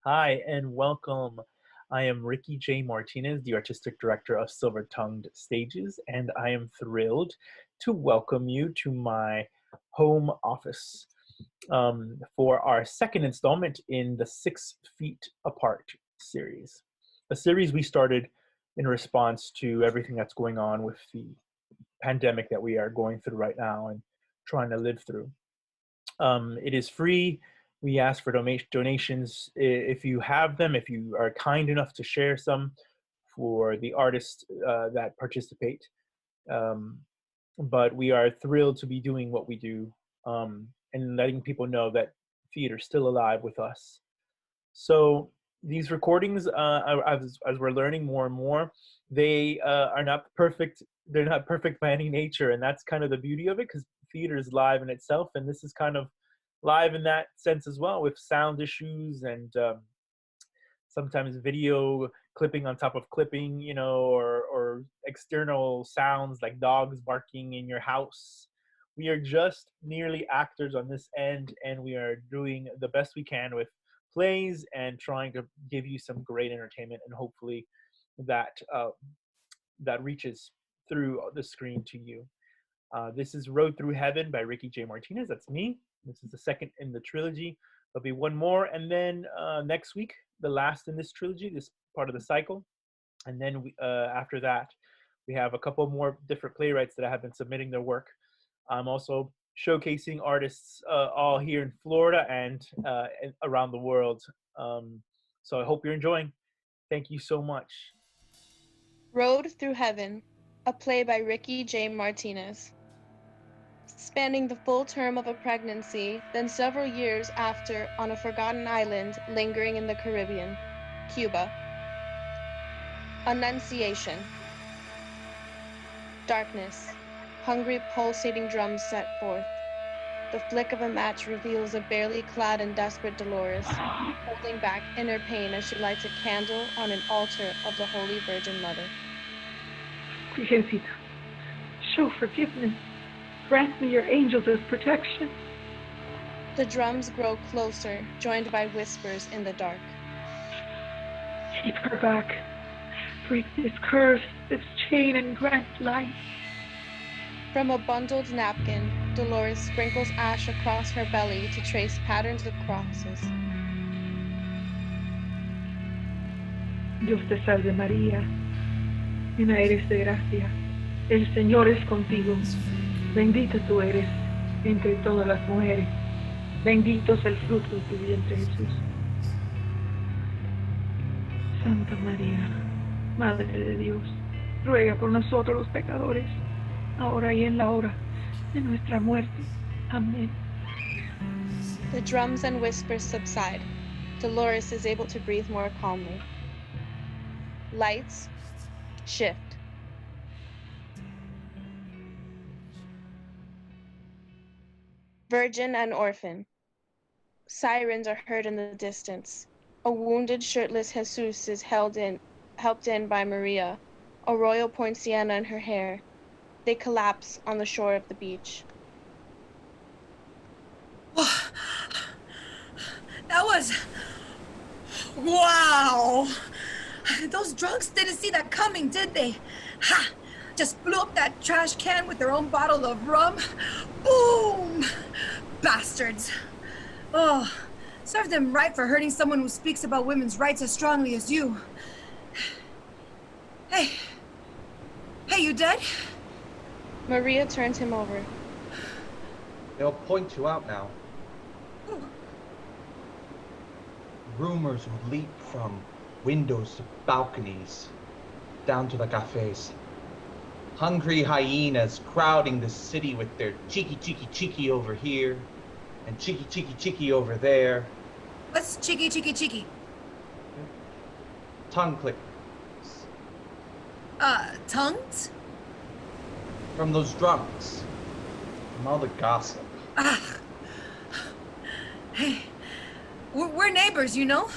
Hi, and welcome. I am Ricky J. Martinez, the Artistic Director of Silver Tongued Stages, and I am thrilled to welcome you to my home office for our second installment in the 6 Feet Apart series. A series we started in response to everything that's going on with the pandemic that we are going through right now and trying to live through. It is free. We ask for donations if you have them, if you are kind enough to share some for the artists that participate. Um, but we are thrilled to be doing what we do and letting people know that theater is still alive with us. So these recordings, as we're learning more and more, they are not perfect. They're not perfect by any nature, and that's kind of the beauty of it, because theater is live in itself, and this is kind of live in that sense as well, with sound issues and sometimes video clipping on top of clipping, or external sounds like dogs barking in your house. We are just merely actors on this end, and we are doing the best we can with plays and trying to give you some great entertainment, and hopefully that that reaches through the screen to you. This is Road Through Heaven by Ricky J. Martinez. That's me. This is the second in the trilogy. There'll be one more, and then next week, the last in this trilogy, this part of the cycle. And then after that, we have a couple more different playwrights that have been submitting their work. I'm also showcasing artists all here in Florida and around the world. So I hope you're enjoying. Thank you so much. Road Through Heaven, a play by Ricky J. Martinez. Spanning the full term of a pregnancy, then several years after on a forgotten island lingering in the Caribbean, Cuba. Annunciation. Darkness. Hungry, pulsating drums set forth. The flick of a match reveals a barely clad and desperate Dolores, holding back inner pain as she lights a candle on an altar of the Holy Virgin Mother. Virgencita, show forgiveness. Grant me your angels as protection. The drums grow closer, joined by whispers in the dark. Keep her back. Break this curse, this chain, and grant life. From a bundled napkin, Dolores sprinkles ash across her belly to trace patterns of crosses. Dios te salve María, llena eres de gracia. El Señor es contigo. Bendita tú eres entre todas las mujeres. Bendito es el fruto de tu vientre, Jesús. Santa María, Madre de Dios, ruega por nosotros los pecadores, ahora y en la hora de nuestra muerte. Amén. The drums and whispers subside. Dolores is able to breathe more calmly. Lights shift. Virgin and orphan. Sirens are heard in the distance. A wounded, shirtless Jesus is helped in by Maria, a royal poinciana in her hair. They collapse on the shore of the beach. That was... Wow! Those drunks didn't see that coming, did they? Ha! Just blew up that trash can with their own bottle of rum. Boom! Bastards. Oh, serve them right for hurting someone who speaks about women's rights as strongly as you. Hey, you dead? Maria turns him over. They'll point you out now. Rumors would leap from windows to balconies, down to the cafes. Hungry hyenas crowding the city with their cheeky over here, and cheeky over there. What's cheeky? Tongue click. Tongues? From those drunks. From all the gossip. Hey, we're neighbors, you know?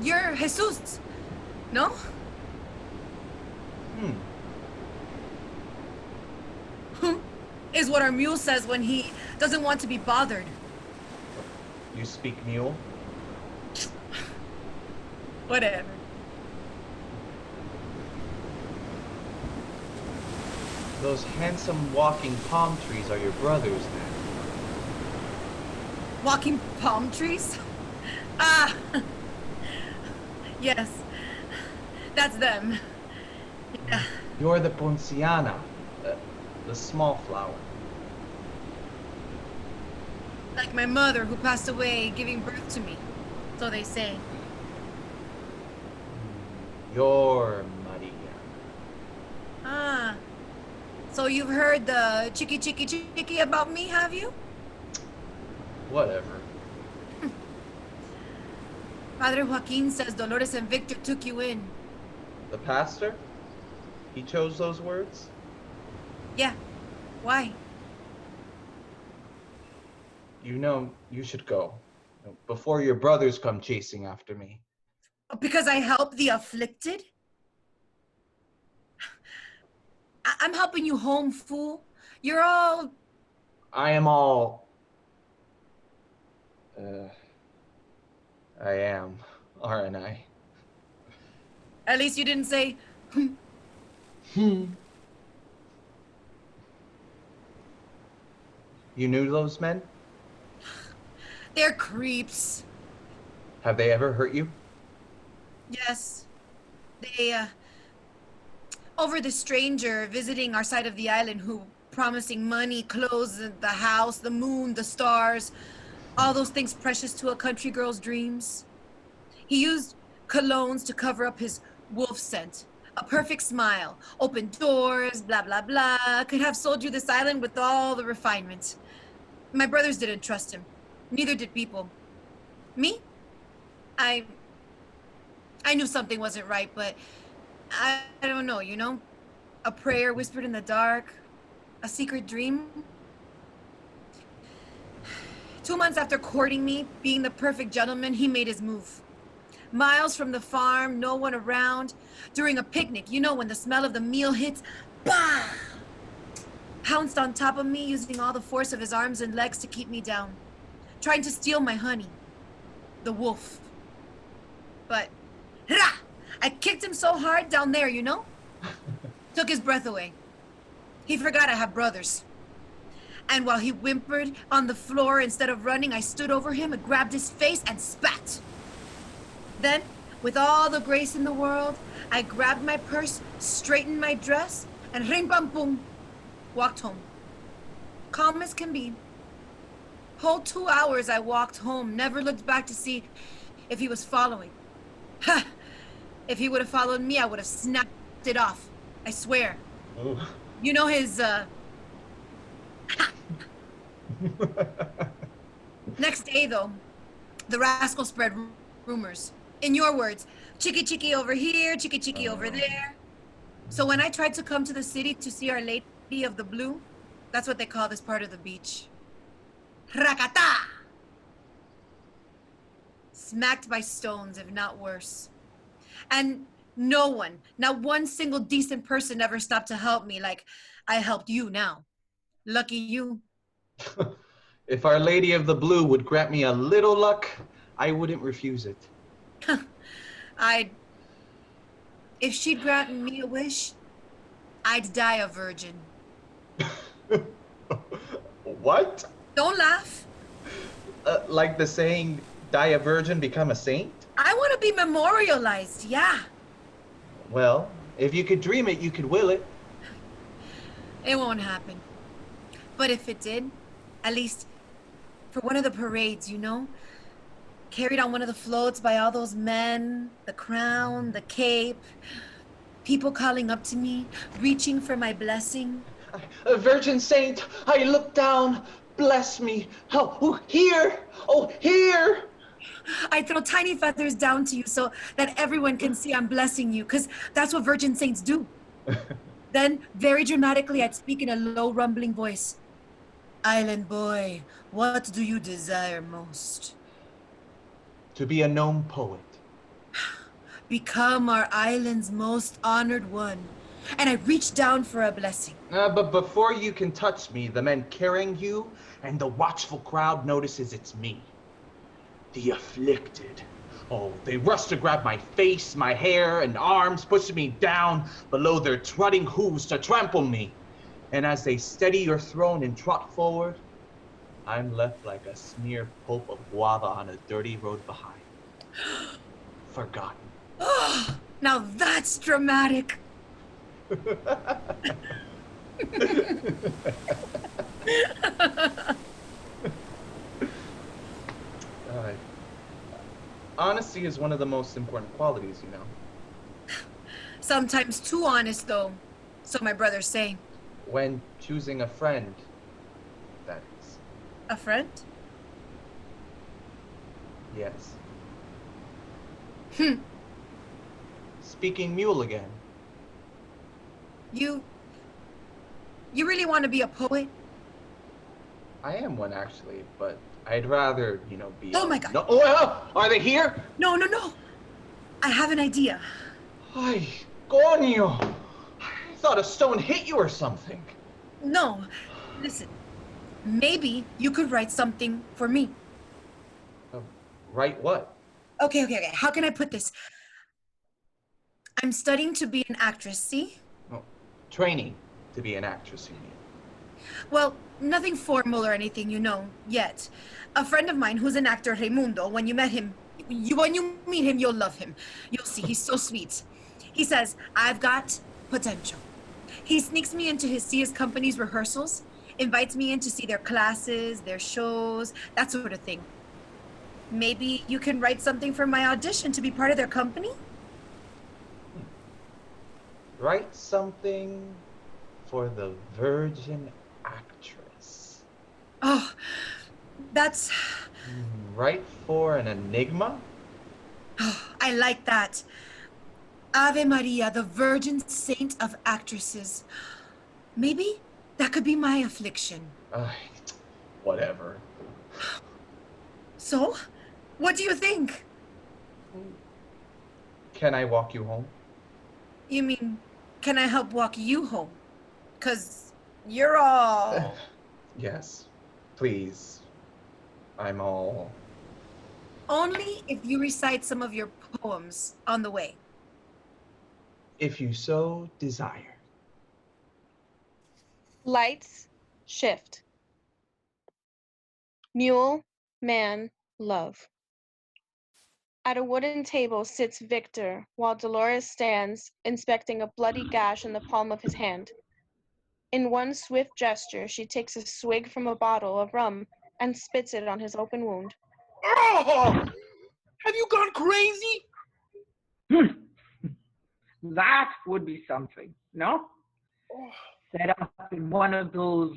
You're Jesus, no? Is what our mule says when he Doesn't want to be bothered. You speak mule? Whatever. Those handsome walking palm trees are your brothers, then. Walking palm trees? Ah! Yes. That's them. Yeah. You're the ponciana, the small flower. Like my mother who passed away giving birth to me. So they say. You're Maria. Ah. So you've heard the chicky about me, have you? Whatever. Padre Joaquin says Dolores and Victor took you in. The pastor? He chose those words? Yeah. Why? You know, you should go. Before your brothers come chasing after me. Because I help the afflicted? I'm helping you home, fool. You're all... I am all... I am, aren't I? At least you didn't say... You knew those men? They're creeps. Have they ever hurt you? Yes. They, over the stranger visiting our side of the island who promising money, clothes, the house, the moon, the stars, all those things precious to a country girl's dreams. He used colognes to cover up his wolf scent. A perfect smile, open doors, blah, blah, blah. Could have sold you this island with all the refinement. My brothers didn't trust him. Neither did people. Me? I knew something wasn't right, but I don't know, you know? A prayer whispered in the dark, a secret dream. 2 months after courting me, being the perfect gentleman, he made his move. Miles from the farm, no one around. During a picnic, you know, when the smell of the meal hits, bah! Pounced on top of me, using all the force of his arms and legs to keep me down. Trying to steal my honey. The wolf. But, rah! I kicked him so hard down there, you know? Took his breath away. He forgot I have brothers. And while he whimpered on the floor, instead of running, I stood over him and grabbed his face and spat. Then, with all the grace in the world, I grabbed my purse, straightened my dress, and ring bam boom, walked home. Calm as can be. Whole 2 hours I walked home, never looked back to see if he was following. Ha! If he would have followed me, I would have snapped it off. I swear. Oh. You know his, Next day, though, the rascal spread rumors. In your words, chicky over here, chicky over there. So when I tried to come to the city to see Our Lady of the Blue, that's what they call this part of the beach. Rakata! Smacked by stones, if not worse. And no one, not one single decent person ever stopped to help me like I helped you now. Lucky you. If Our Lady of the Blue would grant me a little luck, I wouldn't refuse it. If she'd grant me a wish, I'd die a virgin. What? Don't laugh. Like the saying, die a virgin, become a saint? I want to be memorialized, yeah. Well, if you could dream it, you could will it. It won't happen. But if it did, at least for one of the parades, you know? Carried on one of the floats by all those men, the crown, the cape, people calling up to me, reaching for my blessing. A virgin saint, I look down, bless me. Oh, here! Oh, here! I throw tiny feathers down to you so that everyone can see I'm blessing you, because that's what virgin saints do. Then, very dramatically, I'd speak in a low, rumbling voice. Island boy, what do you desire most? To be a gnome poet. Become our island's most honored one. and I reach down for a blessing. But before you can touch me, the men carrying you and the watchful crowd notices it's me. The afflicted. Oh, they rush to grab my face, my hair, and arms, pushing me down below their trotting hooves to trample me. And as they steady your throne and trot forward, I'm left like a smeared pulp of guava on a dirty road behind. Forgotten. Oh, now that's dramatic. Honesty is one of the most important qualities, you know. Sometimes too honest, though. So my brothers say. When choosing a friend, that is. A friend? Yes. Hmm. Speaking mule again. You really want to be a poet? I am one, actually, but I'd rather, be... Oh my God. No, oh, are they here? No. I have an idea. Ay, coño. I thought a stone hit you or something. No, listen. Maybe you could write something for me. Write what? Okay. How can I put this? I'm studying to be an actress, see? Oh, training to be an actress, you mean? Well, nothing formal or anything, yet. A friend of mine who's an actor, Raimundo, when you meet him, you'll love him. You'll see, he's so sweet. He says, I've got potential. He sneaks me in to see his company's rehearsals, invites me in to see their classes, their shows, that sort of thing. Maybe you can write something for my audition to be part of their company? Write something for the virgin actress. Oh, that's... Write for an enigma? Oh, I like that. Ave Maria, the virgin saint of actresses. Maybe that could be my affliction. Whatever. So, what do you think? Can I walk you home? You mean, can I help walk you home? 'Cause you're all... Yes, please. I'm all... Only if you recite some of your poems on the way. If you so desire. Lights shift. Mule, man, love. At a wooden table sits Victor, while Dolores stands, inspecting a bloody gash in the palm of his hand. In one swift gesture, she takes a swig from a bottle of rum and spits it on his open wound. Oh! Have you gone crazy? That would be something, no? Set up in one of those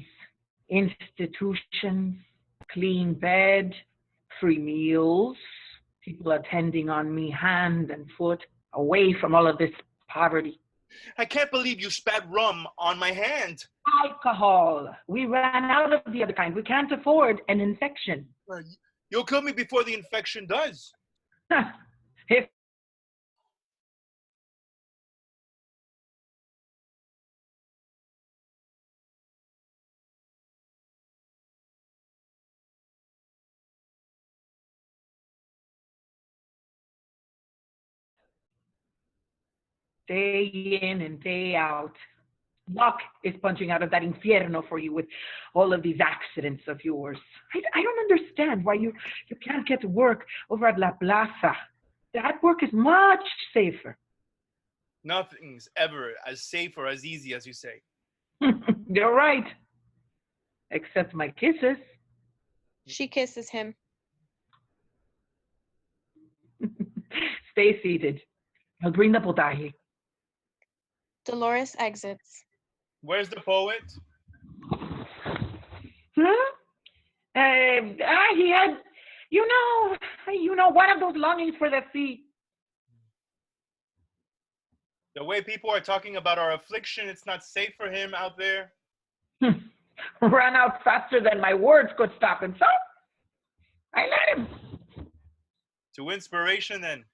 institutions, clean bed, free meals, people attending on me hand and foot, away from all of this poverty. I can't believe you spat rum on my hand. Alcohol. We ran out of the other kind. We can't afford an infection. You'll kill me before the infection does. If day in and day out, luck is punching out of that infierno for you with all of these accidents of yours. I don't understand why you can't get to work over at La Plaza. That work is much safer. Nothing's ever as safe or as easy as you say. You're right. Except my kisses. She kisses him. Stay seated. I'll bring the potaje. Dolores exits. Where's the poet? He had, one of those longings for the sea. The way people are talking about our affliction, it's not safe for him out there. Ran out faster than my words could stop him, so I let him. To inspiration, then.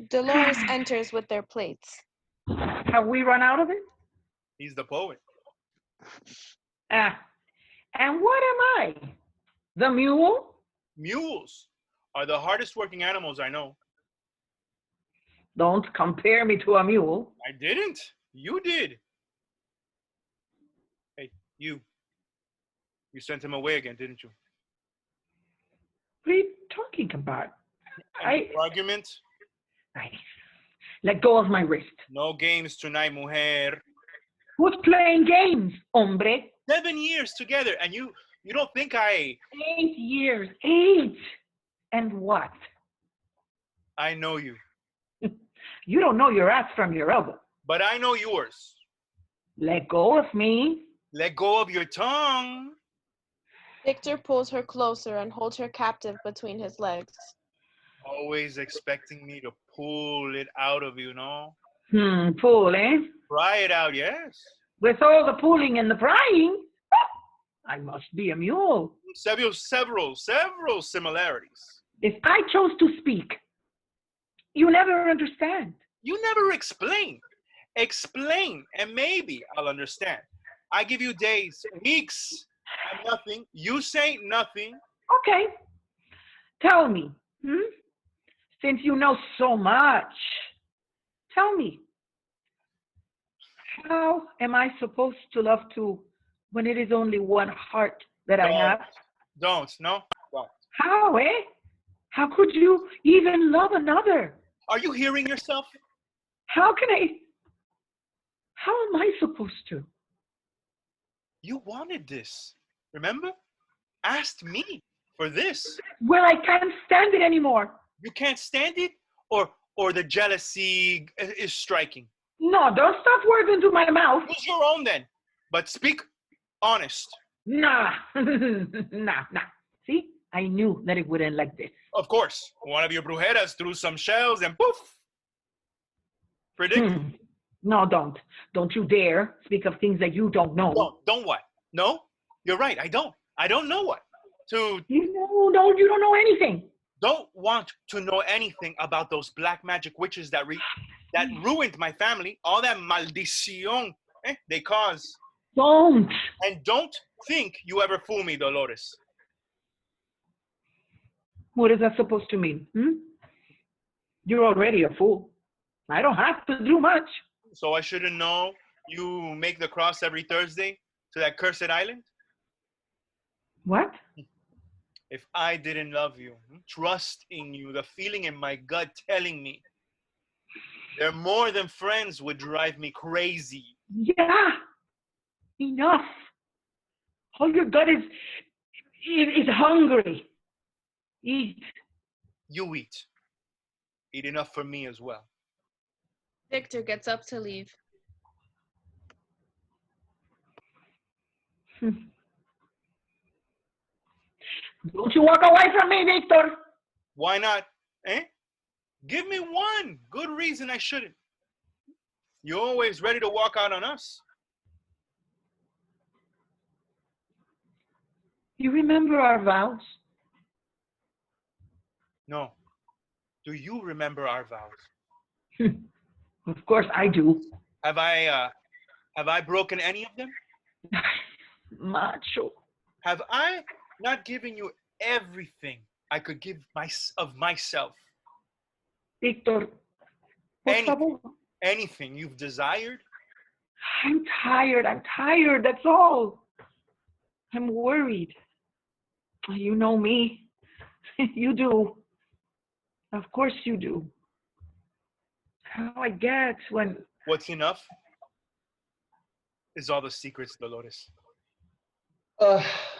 Dolores enters with their plates. Have we run out of it? He's the poet. Ah, and what am I? The mule? Mules are the hardest working animals I know. Don't compare me to a mule. I didn't. You did. Hey, you. You sent him away again, didn't you? What are you talking about? Argument? Let go of my wrist. No games tonight, mujer. Who's playing games, hombre? 7 years together, and you don't think I... 8 years. 8. And what? I know you. You don't know your ass from your elbow. But I know yours. Let go of me. Let go of your tongue. Victor pulls her closer and holds her captive between his legs. Always expecting me to pull it out of you, no? Pull, eh? Pry it out, yes. With all the pulling and the prying, I must be a mule. Several similarities. If I chose to speak, you never understand. You never explain. Explain, and maybe I'll understand. I give you days, weeks, and nothing. You say nothing. Okay. Tell me, since you know so much, tell me, how am I supposed to love two when it is only one heart that I have? Don't. How, eh? How could you even love another? Are you hearing yourself? How am I supposed to? You wanted this, remember? Asked me for this. Well, I can't stand it anymore. You can't stand it? Or the jealousy is striking? No, don't stuff words into my mouth. Use your own then, but speak honest. Nah. See, I knew that it would end like this. Of course, one of your brujeras threw some shells and poof. Predict. No, don't. Don't you dare speak of things that you don't know. Don't what? No? You're right, I don't. I don't know what. You don't know anything. Don't want to know anything about those black magic witches that ruined my family. All that maldición they cause. Don't. And don't think you ever fool me, Dolores. What is that supposed to mean? You're already a fool. I don't have to do much. So I shouldn't know you make the cross every Thursday to that cursed island? What? If I didn't love you, trust in you, the feeling in my gut telling me they're more than friends would drive me crazy. Yeah. Enough. All your gut is hungry. Eat. You eat. Eat enough for me as well. Victor gets up to leave. Don't you walk away from me, Victor. Why not? Give me one good reason I shouldn't. You're always ready to walk out on us. You remember our vows? No. Do you remember our vows? Of course I do. Have I broken any of them? Macho. Have I not given you everything I could give of myself? Victor, por favor. Anything you've desired? I'm tired, that's all. I'm worried. You know me. You do. Of course you do. How I get when... What's enough is all the secrets, Dolores.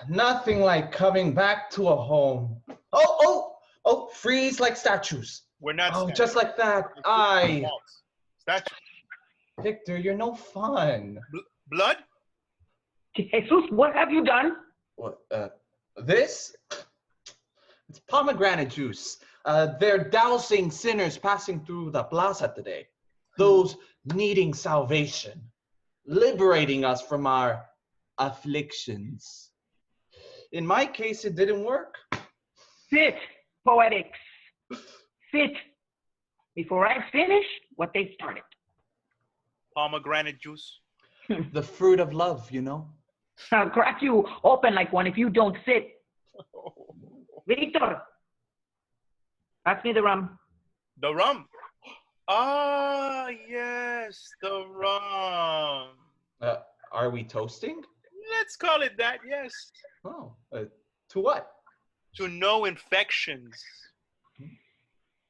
Nothing like coming back to a home. Oh, freeze like statues. We're not statues. Just like that. Statue. Victor, you're no fun. Blood? Jesus, what have you done? What, this? It's pomegranate juice. They're dousing sinners passing through the plaza today. Those needing salvation. Liberating us from our afflictions. In my case, it didn't work. Sit, poetics. Sit. Before I finish what they started. pomegranate juice. The fruit of love, you know? I'll crack you open like one if you don't sit. Victor, pass me the rum. The rum. Ah, yes, the rum. Are we toasting? Let's call it that, yes. Oh, to what? To no infections.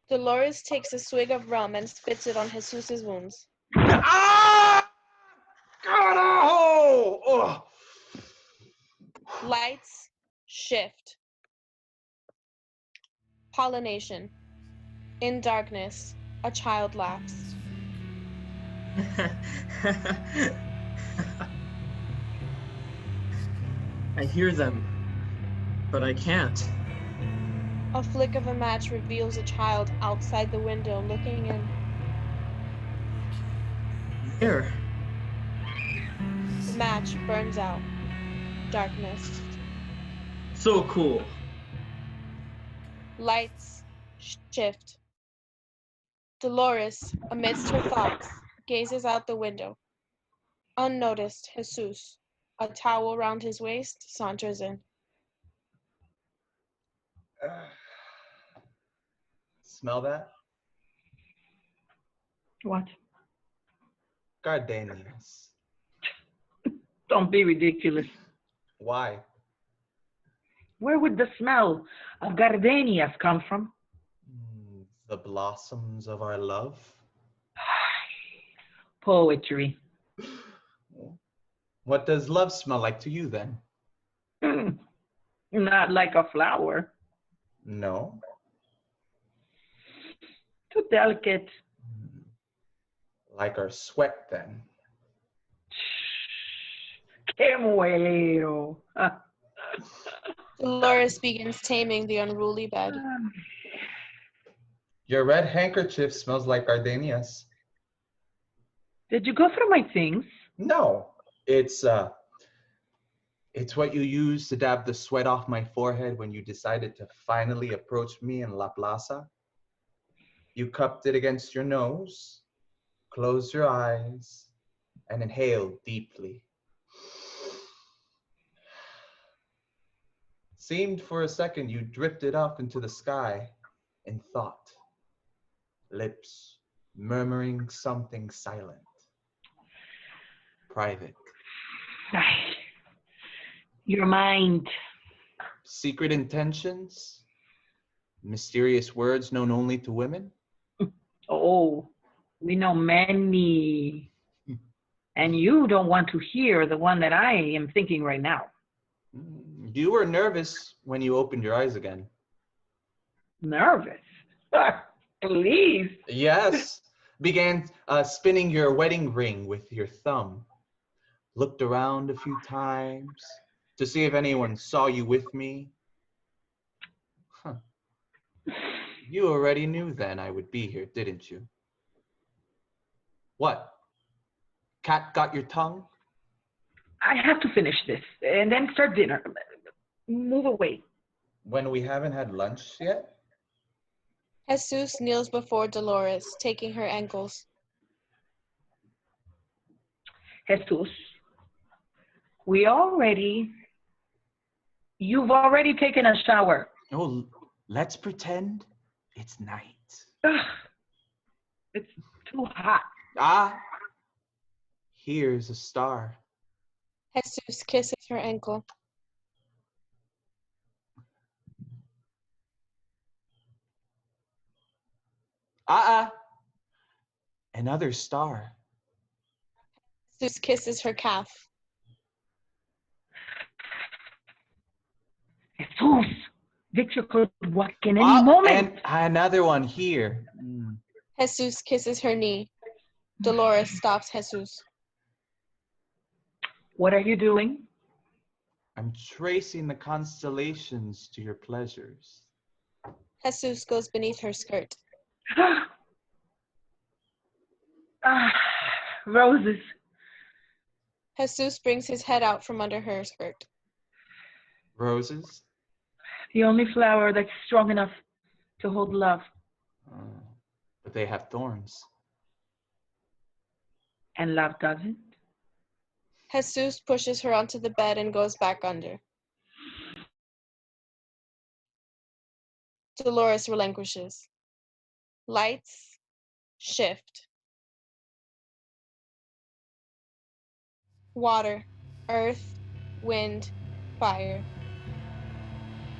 Dolores takes a swig of rum and spits it on Jesus's wounds. Ah! Carajo! Oh. Lights shift. Pollination. In darkness, a child laughs. I hear them, but I can't. A flick of a match reveals a child outside the window looking in. There. The match burns out. Darkness. So cool. Lights shift. Dolores, amidst her thoughts, gazes out the window. Unnoticed, Jesus, a towel round his waist, saunters in. Smell that? What? Gardenias. Don't be ridiculous. Why? Where would the smell of gardenias come from? The blossoms of our love. Poetry. What does love smell like to you then? Not like a flower. No. Too delicate. Like our sweat then. Que muero. Dolores begins taming the unruly bed. Your red handkerchief smells like gardenias. Did you go through my things? No, it's what you used to dab the sweat off my forehead when you decided to finally approach me in La Plaza. You cupped it against your nose, closed your eyes, and inhaled deeply. Seemed for a second you drifted off into the sky in thought, lips murmuring something silent, private. Your mind. Secret intentions? Mysterious words known only to women? Oh, we know many. And you don't want to hear the one that I am thinking right now. You were nervous when you opened your eyes again. Nervous? Please. Yes. Began spinning your wedding ring with your thumb. Looked around a few times to see if anyone saw you with me. Huh. You already knew then I would be here, didn't you? What? Cat got your tongue? I have to finish this and then start dinner. Move away. When we haven't had lunch yet? Jesus kneels before Dolores, taking her ankles. Jesus, you've already taken a shower. Oh, let's pretend it's night. Ugh, it's too hot. Ah, here's a star. Jesus kisses her ankle. Another star. Jesus kisses her calf. Jesus, Victor could walk in any moment. And another one here. Jesus kisses her knee. Dolores stops Jesus. What are you doing? I'm tracing the constellations to your pleasures. Jesus goes beneath her skirt. Roses. Jesus brings his head out from under her skirt. Roses? The only flower that's strong enough to hold love. But they have thorns. And love doesn't? Jesus pushes her onto the bed and goes back under. Dolores relinquishes. Lights shift. Water, earth, wind, fire.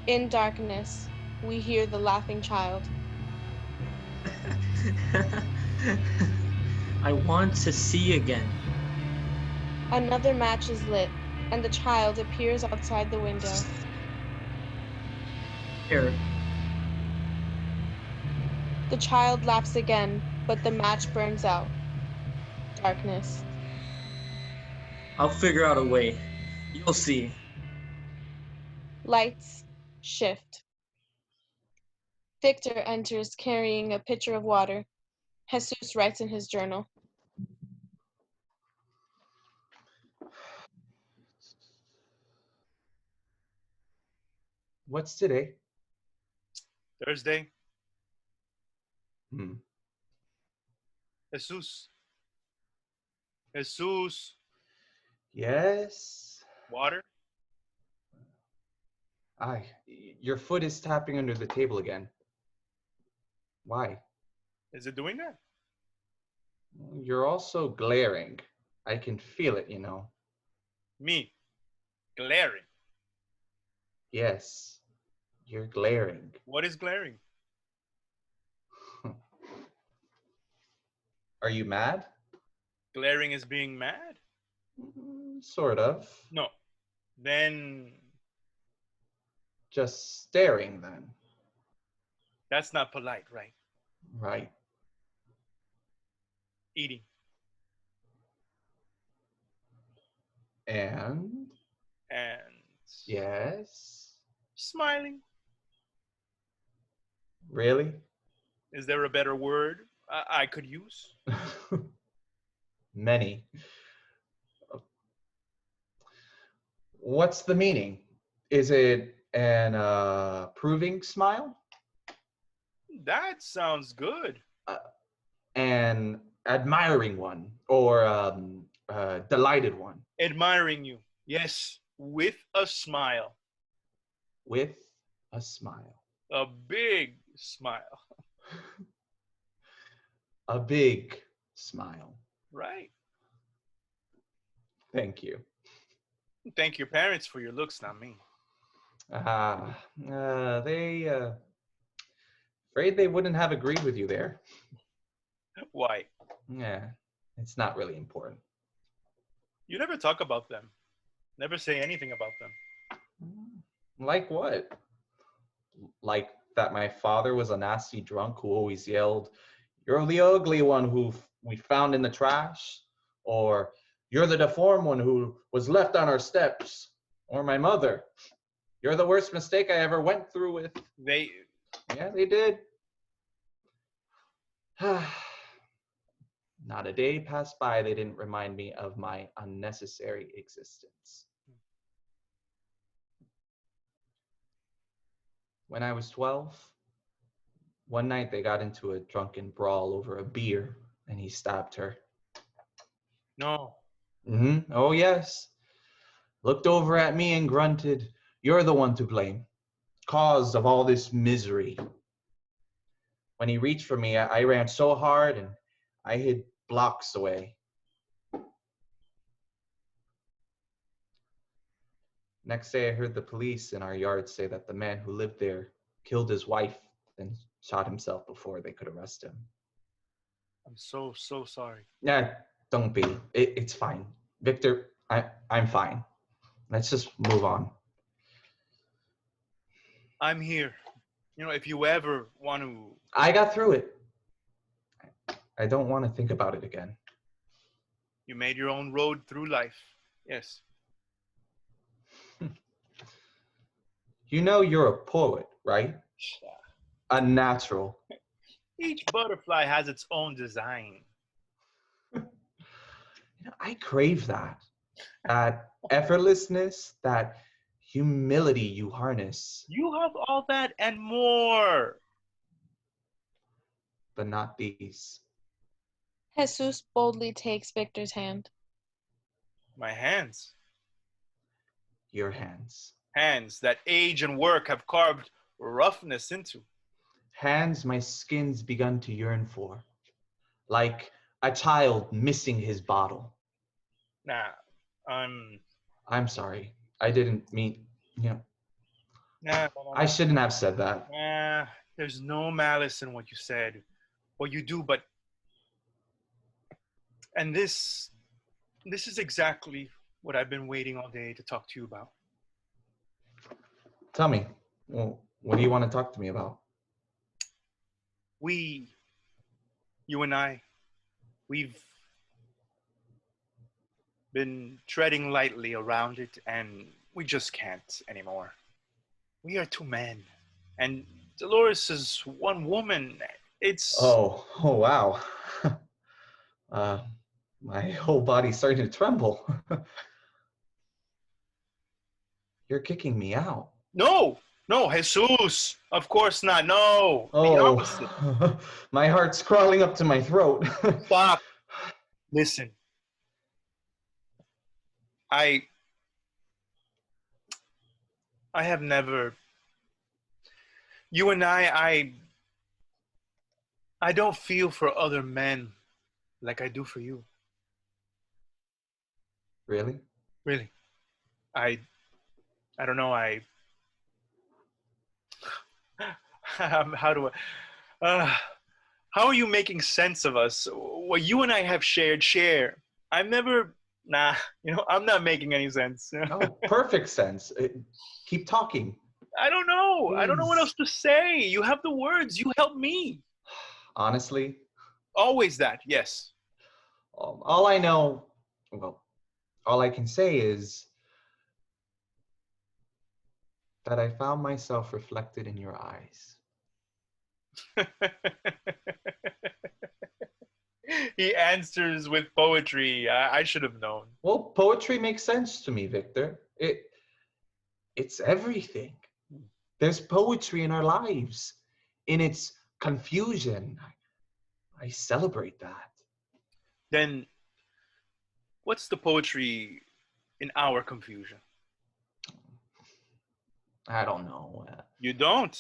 In darkness, we hear the laughing child. I want to see again. Another match is lit, and the child appears outside the window. Here. The child laughs again, but the match burns out. Darkness. I'll figure out a way. You'll see. Lights shift. Victor enters carrying a pitcher of water. Jesus writes in his journal. What's today? Thursday. Hmm. Jesus. Jesus. Yes. Water. Aye, your foot is tapping under the table again. Why? Is it doing that? You're also glaring. I can feel it, you know. Me. Glaring. Yes, you're glaring. What is glaring? Are you mad? Glaring is being mad? Sort of. No. Then Just staring then. that's not polite, right? Right. Eating. And? And Yes. smiling. Really? Is there a better word I could use? Many. What's the meaning? Is it an approving smile? That sounds good. An admiring one, or delighted one? Admiring you. Yes, with a smile. With a smile. A big smile. A big smile. Right. Thank you. Thank your parents for your looks, not me. They afraid they wouldn't have agreed with you there. Why? Yeah, it's not really important. You never talk about them. Never say anything about them. Like what? Like that my father was a nasty drunk who always yelled, "You're the ugly one who we found in the trash," or "You're the deformed one who was left on our steps," or my mother, "You're the worst mistake I ever went through with." Yeah, they did. Not a day passed by they didn't remind me of my unnecessary existence. When I was 12, one night they got into a drunken brawl over a beer and he stabbed her. No. Oh, yes. Looked over at me and grunted, "You're the one to blame. Cause of all this misery." When he reached for me, I ran so hard and I hid blocks away. Next day, I heard the police in our yard say that the man who lived there killed his wife and shot himself before they could arrest him. I'm so sorry. Yeah, don't be. It's fine. Victor, I'm fine. Let's just move on. I'm here. You know, if you ever want to... I got through it. I don't want to think about it again. You made your own road through life. Yes. You know you're a poet, right? A natural. Each butterfly has its own design. I crave that. That effortlessness, that humility you harness. You have all that and more. But not these. Jesus boldly takes Victor's hand. My hands. Your hands. Hands that age and work have carved roughness into. Hands my skin's begun to yearn for. Like a child missing his bottle. Nah, I'm sorry. I didn't mean, nah, I shouldn't have said that. nah. There's no malice in what you said, what you do, but, and this is exactly what I've been waiting all day to talk to you about. Tell me, well, what do you want to talk to me about? You and I, we've been treading lightly around it, and we just can't anymore. We are two men, and Dolores is one woman. It's... Oh, wow. My whole body's starting to tremble. You're kicking me out. No, Jesus. Of course not. No. The opposite. My heart's crawling up to my throat. Stop. Listen. I have never... You and I don't feel for other men like I do for you. Really? Really. I don't know. How are you making sense of us? What you and I have share. I've never... Nah, I'm not making any sense. Oh, perfect sense. Keep talking. I don't know. Please. I don't know what else to say. You have the words. You help me. Honestly? Always that, yes. All I know, well, all I can say is that I found myself reflected in your eyes. He answers with poetry. I should have known. Well, poetry makes sense to me, Victor. It's everything. There's poetry in our lives. In its confusion, I celebrate that. Then, what's the poetry in our confusion? I don't know. You don't?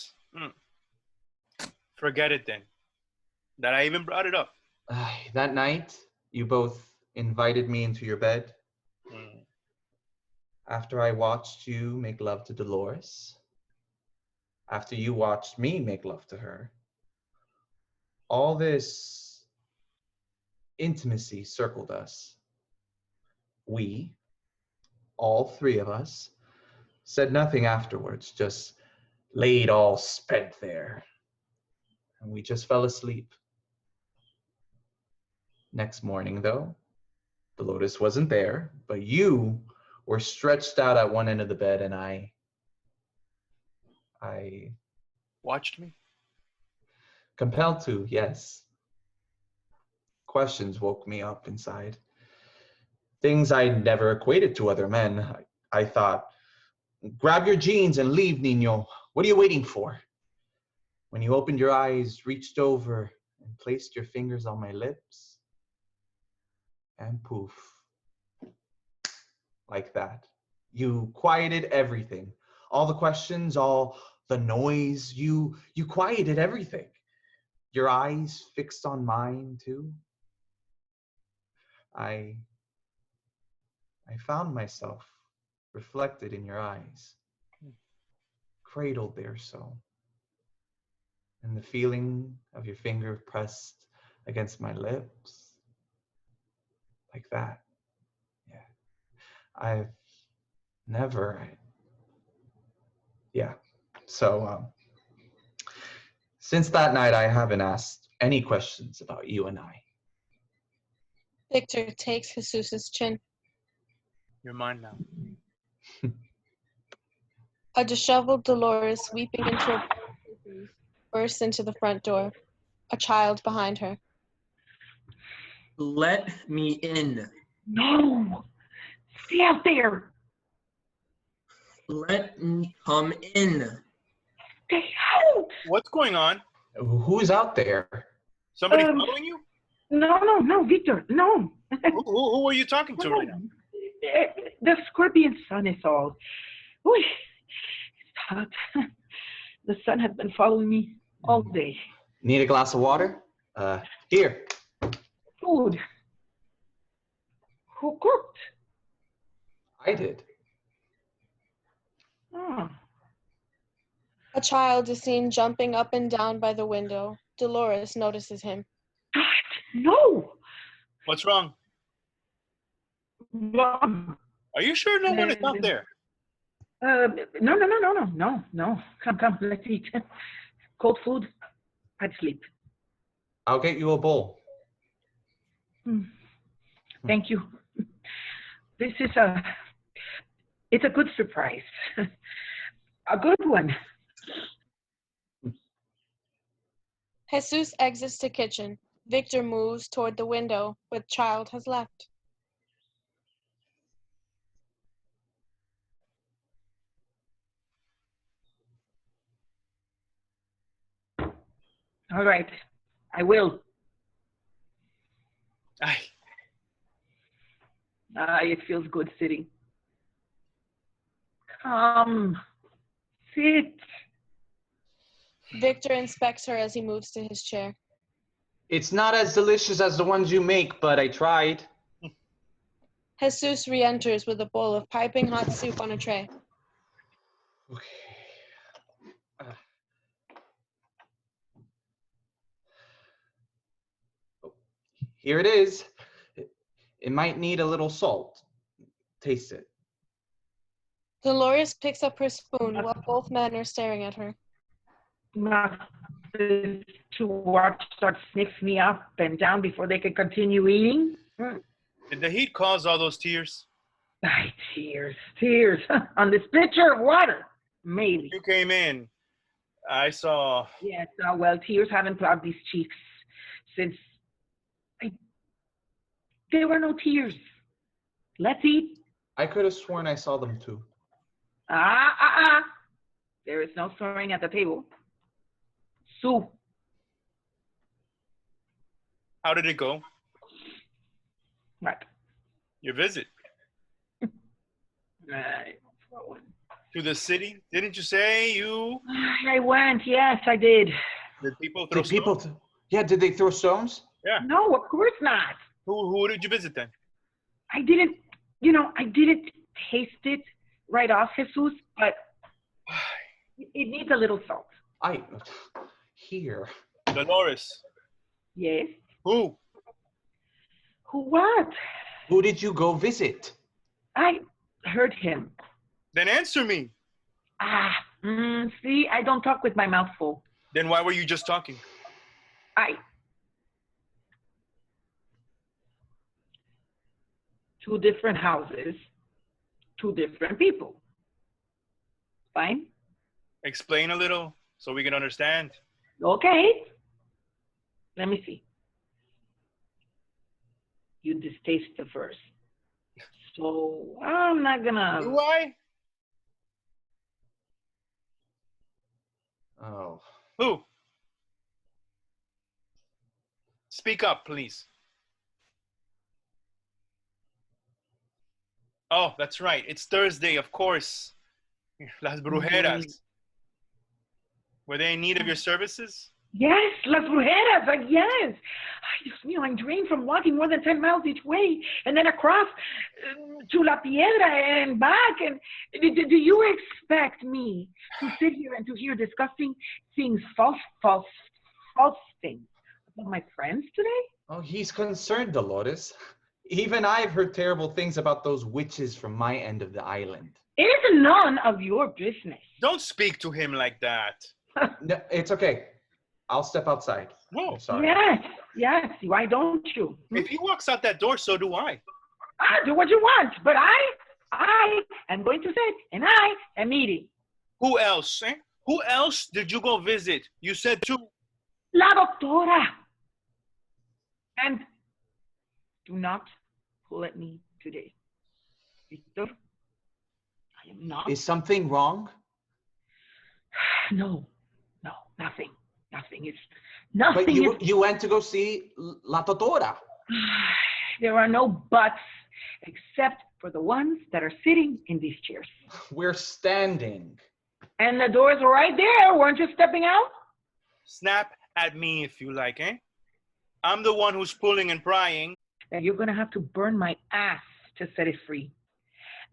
Forget it then. That I even brought it up. That night, you both invited me into your bed. After I watched you make love to Dolores. After you watched me make love to her. All this intimacy circled us. We, all three of us, said nothing afterwards, just laid all spent there. And we just fell asleep. Next morning, though, Dolores wasn't there, but you were stretched out at one end of the bed, and I watched me? Compelled to, yes. Questions woke me up inside. Things I never equated to other men. I thought, grab your jeans and leave, Nino. What are you waiting for? When you opened your eyes, reached over, and placed your fingers on my lips, and poof. Like that. You quieted everything. All the questions, all the noise, you quieted everything. Your eyes fixed on mine too. I found myself reflected in your eyes, cradled there so. And the feeling of your finger pressed against my lips, like that. Yeah. I've never, yeah. So, since that night, I haven't asked any questions about you and I. Victor takes Jesus's chin. You're mine now. A disheveled Dolores, weeping into a bursts into the front door, a child behind her. Let me in. No! Stay out there! Let me come in. Stay out! What's going on? Who's out there? Somebody following you? No, Victor, no. Who are you talking to right now? The scorpion sun is all. Ooh, it's hot. The sun has been following me all day. Need a glass of water? Here. Food. Who cooked? I did. Oh. A child is seen jumping up and down by the window. Dolores notices him. No. What's wrong? Mom. Are you sure no one is out there? No. Come, let's eat. Cold food, I'd sleep. I'll get you a bowl. Thank you. This is it's a good surprise. A good one. Jesus exits the kitchen. Victor moves toward the window, but child has left. All right, I will. It feels good sitting. Come, sit. Victor inspects her as he moves to his chair. It's not as delicious as the ones you make, but I tried. Jesus re-enters with a bowl of piping hot soup on a tray. Okay. Here it is. It might need a little salt. Taste it. Dolores picks up her spoon while both men are staring at her. Not to watch start sniff me up and down before they can continue eating. Did the heat cause all those tears? Tears on this pitcher of water. Maybe. You came in. I saw. Yes, well, tears haven't clogged these cheeks since there were no tears. Let's eat. I could have sworn I saw them too. There is no swearing at the table. Soup. How did it go? What? Your visit? To the city? Didn't you say you? I went. Yes, I did. Did people throw stones? Did they throw stones? Yeah. No, of course not. Who did you visit then? I didn't taste it right off, Jesus, but it needs a little salt. Here. Dolores. Yes? Who? Who what? Who did you go visit? I heard him. Then answer me. See, I don't talk with my mouth full. Then why were you just talking? Two different houses, two different people. Fine? Explain a little so we can understand. Okay. Let me see. You distaste the first. So I'm not gonna. Do I? Oh. Who? Speak up, please. Oh, that's right. It's Thursday, of course. Las Brujeras. Were they in need of your services? Yes, Las Brujeras, yes. Ay, Dios mío, I'm drained from walking more than 10 miles each way and then across to La Piedra and back. And do you expect me to sit here and to hear disgusting things, false things about my friends today? Oh, he's concerned, Dolores. Even I've heard terrible things about those witches from my end of the island. It is none of your business. Don't speak to him like that. No, it's okay. I'll step outside. No. I'm sorry. Yes. Why don't you? If he walks out that door, so do I. Do what you want, but I am going to sit and I am eating. Who else? Who else did you go visit? You said two. La doctora. And do not pull at me today. Victor, I am not. Is something wrong? No, nothing. Nothing is. But you went to go see La Totora. There are no buts except for the ones that are sitting in these chairs. We're standing. And the door's right there. Weren't you stepping out? Snap at me if you like, eh? I'm the one who's pulling and prying. Then you're going to have to burn my ass to set it free.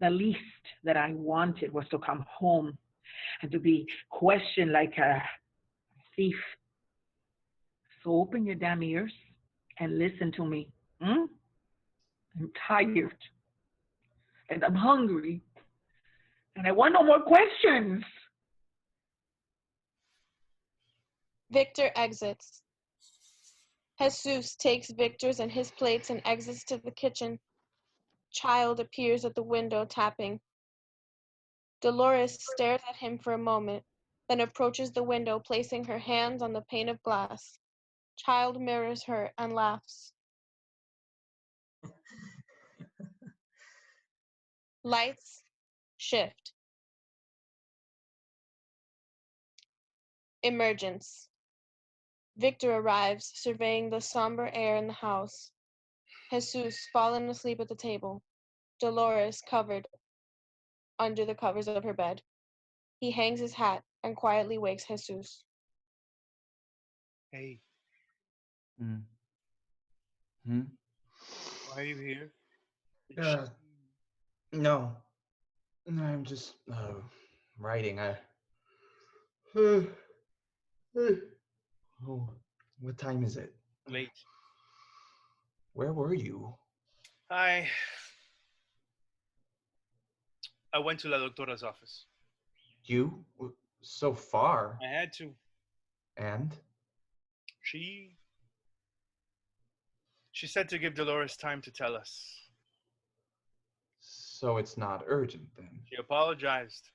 The least that I wanted was to come home and to be questioned like a thief. So open your damn ears and listen to me. I'm tired. And I'm hungry. And I want no more questions. Victor exits. Jesus takes Victor's and his plates and exits to the kitchen. Child appears at the window tapping. Dolores stares at him for a moment, then approaches the window, placing her hands on the pane of glass. Child mirrors her and laughs. Lights shift. Emergence. Victor arrives, surveying the somber air in the house. Jesus fallen asleep at the table. Dolores covered under the covers of her bed. He hangs his hat and quietly wakes Jesus. Hey, Hmm? why are you here? No. I'm just writing. Oh, what time is it? Late. Where were you? I went to La Doctora's office. You? So far. I had to. And? She said to give Dolores time to tell us. So it's not urgent then? She apologized.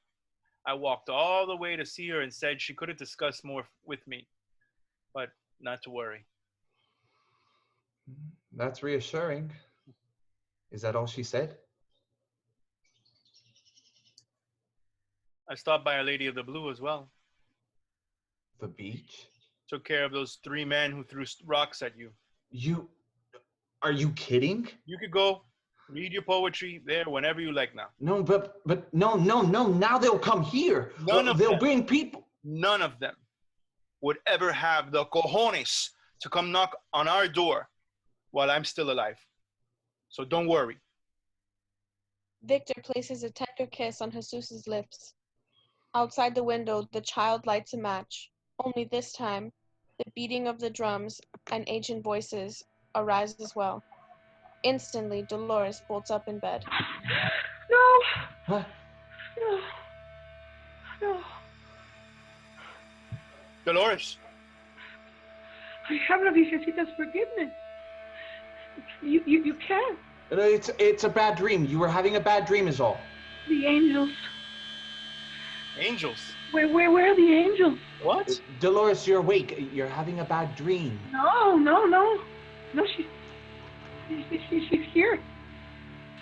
I walked all the way to see her and said she couldn't discuss more with me, but not to worry. That's reassuring. Is that all she said? I stopped by a Lady of the Blue as well. The beach? Took care of those 3 men who threw rocks at you. Are you kidding? You could go read your poetry there whenever you like now. No, but no. Now they'll come here. They'll bring people. None of them would ever have the cojones to come knock on our door while I'm still alive. So don't worry. Victor places a tender kiss on Jesus' lips. Outside the window, the child lights a match. Only this time, the beating of the drums and ancient voices arise as well. Instantly, Dolores bolts up in bed. No. Huh? No. Dolores. I have La Virgencita's forgiveness. You can't. It's a bad dream. You were having a bad dream is all. The angels. Angels? Where are the angels? What? Dolores, you're awake. You're having a bad dream. No. No, she's here.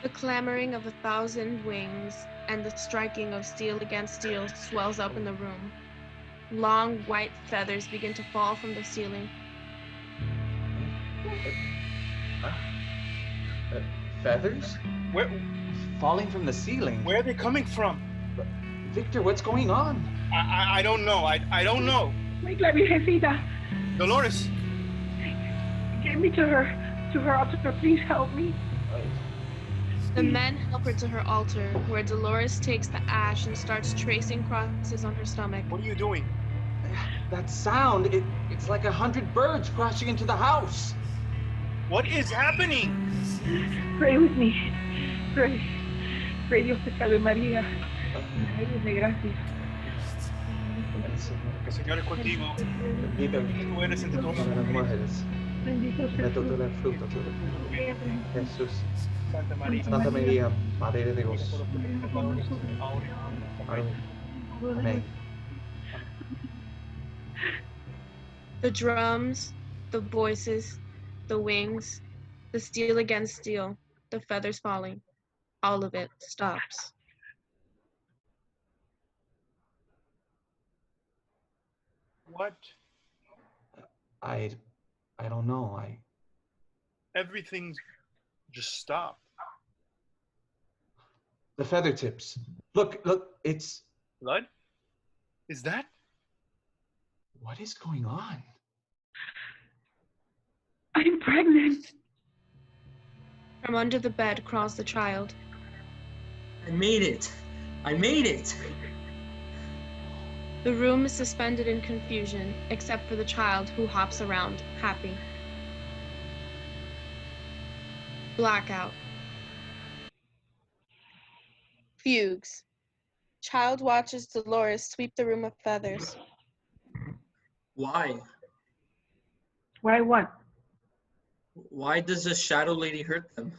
The clamoring of 1,000 wings and the striking of steel against steel swells up in the room. Long white feathers begin to fall from the ceiling. Feathers? Where? Falling from the ceiling? Where are they coming from? Victor, what's going on? I don't know. I don't know. Wake La Virgencita. Dolores. Get me to her altar. Please help me. The men help her to her altar, where Dolores takes the ash and starts tracing crosses on her stomach. What are you doing? That sound, it's like 100 birds crashing into the house. What is happening? Pray with me. Pray. Pray, Dios te salve María. Eres de gracia. El Señor es contigo. Bendita Tú eres entre todas las mujeres. Bendito Bendito seas todo el fruto de tu Jesús. Santa María. Santa María, Madre de Dios. Amén. The drums, the voices, the wings, the steel against steel, the feathers falling, all of it stops. What I don't know. Everything just stopped. The feather tips. Look, it's... Blood? Is that? What is going on? I'm pregnant. From under the bed crawls the child. I made it. I made it. The room is suspended in confusion, except for the child who hops around, happy. Blackout. Fugues. Child watches Dolores sweep the room of feathers. Why? Why what? Why does the shadow lady hurt them?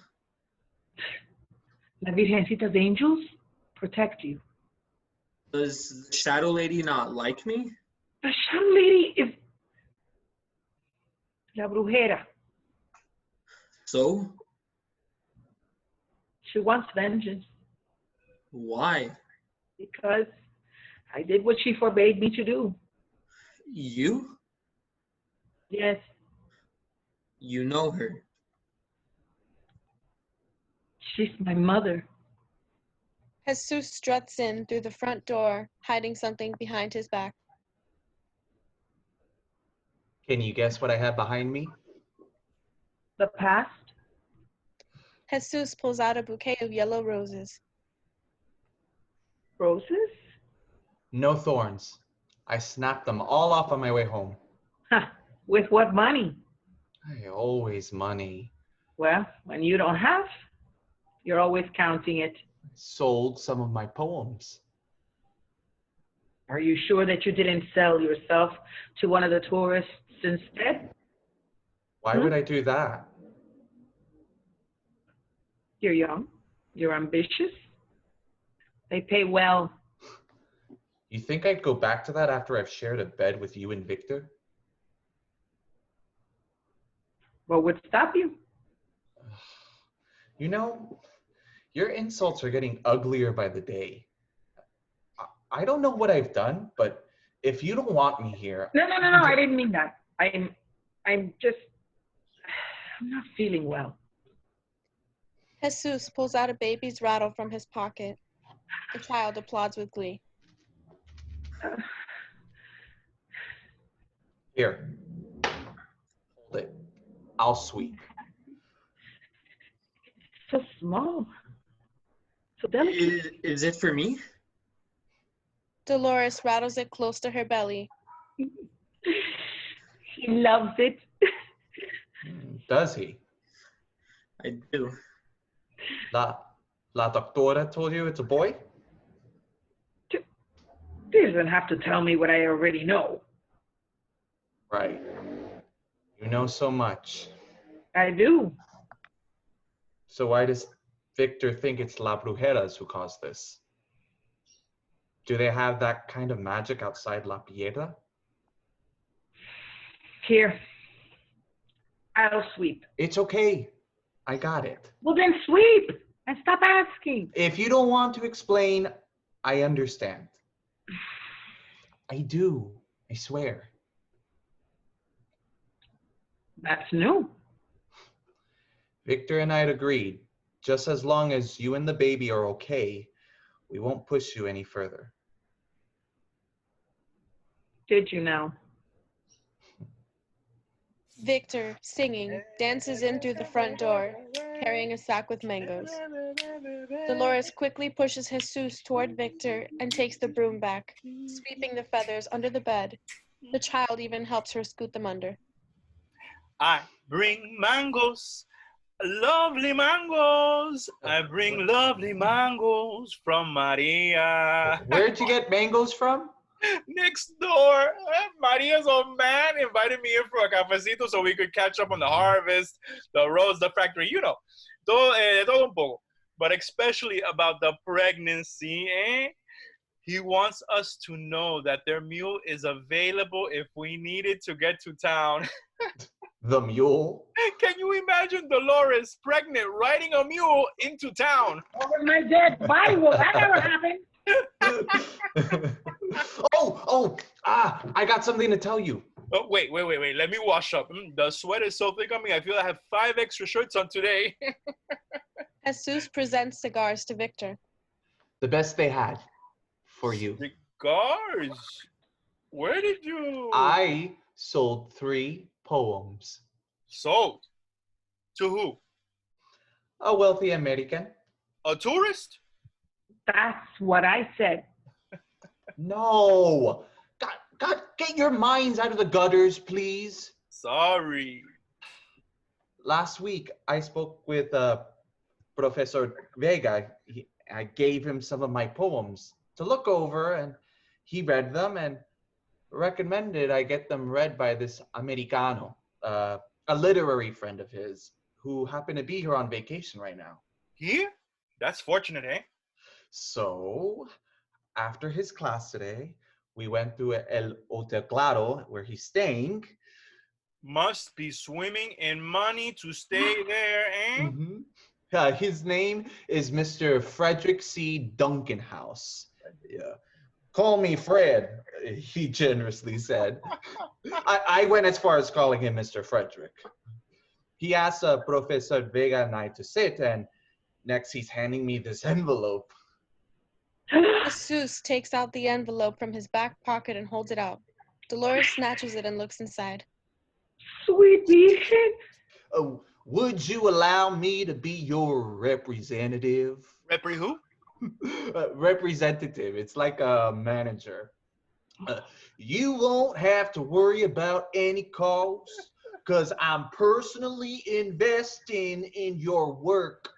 La Virgencita's angels protect you. Does the shadow lady not like me? The shadow lady is La Brujera. So? She wants vengeance Why? because I did what she forbade me to do. You? Yes, You know her. she's my mother. Jesus struts in through the front door, hiding something behind his back. Can you guess what I have behind me? The past? Jesus pulls out a bouquet of yellow roses. Roses? No thorns. I snapped them all off on my way home. Ha! With what money? Always money. Well, when you don't have, you're always counting it. I sold some of my poems. Are you sure that you didn't sell yourself to one of the tourists instead? Why would I do that? You're young. You're ambitious. They pay well. You think I'd go back to that after I've shared a bed with you and Victor? What would stop you? You know, your insults are getting uglier by the day. I don't know what I've done, but if you don't want me here... No, I didn't mean that. I'm not feeling well. Jesus pulls out a baby's rattle from his pocket. The child applauds with glee. Here. Hold it. I'll sweep. So small. So delicate. Is it for me? Dolores rattles it close to her belly. He loves it. Does he? I do. La doctora told you it's a boy? He doesn't have to tell me what I already know. Right. You know so much. I do. So why does Victor think it's La Brujeras who caused this? Do they have that kind of magic outside La Piedra? Here. I'll sweep. It's okay. I got it. Well, then sweep and stop asking. If you don't want to explain, I understand. I do. I swear. That's new. Victor and I had agreed, just as long as you and the baby are okay, we won't push you any further. Did you now? Victor, singing, dances in through the front door, carrying a sack with mangoes. Dolores quickly pushes Jesus toward Victor and takes the broom back, sweeping the feathers under the bed. The child even helps her scoot them under. I bring mangoes, lovely mangoes. I bring lovely mangoes from Maria. Where'd you get mangoes from? Next door, Maria's old man invited me in for a cafecito so we could catch up on the harvest, the roads, the factory, you know, todo un poco. But especially about the pregnancy, eh? He wants us to know that their mule is available if we need it to get to town. The mule? Can you imagine Dolores pregnant riding a mule into town? Over my dead body. Well, that never happened. I got something to tell you. Oh, wait. Let me wash up. The sweat is so thick on me. I feel I have 5 extra shirts on today. Jesus presents cigars to Victor. The best they had for you. Cigars? Where did you... I sold 3 poems. Sold? To who? A wealthy American. A tourist? That's what I said. No. God, get your minds out of the gutters, please. Sorry. Last week, I spoke with Professor Vega. I gave him some of my poems to look over, and he read them and recommended I get them read by this Americano, a literary friend of his who happened to be here on vacation right now. Here? That's fortunate, eh? So, after his class today, we went to El Hotel Claro, where he's staying. Must be swimming in money to stay there, eh? Mm-hmm. His name is Mr. Frederick C. Duncanhouse. Yeah. Call me Fred, he generously said. I went as far as calling him Mr. Frederick. He asked Professor Vega and I to sit, and next he's handing me this envelope. Jesus takes out the envelope from his back pocket and holds it out. Dolores snatches it and looks inside. Sweet Virgen. Would you allow me to be your representative? Repri who? Representative. It's like a manager. You won't have to worry about any costs because I'm personally investing in your work.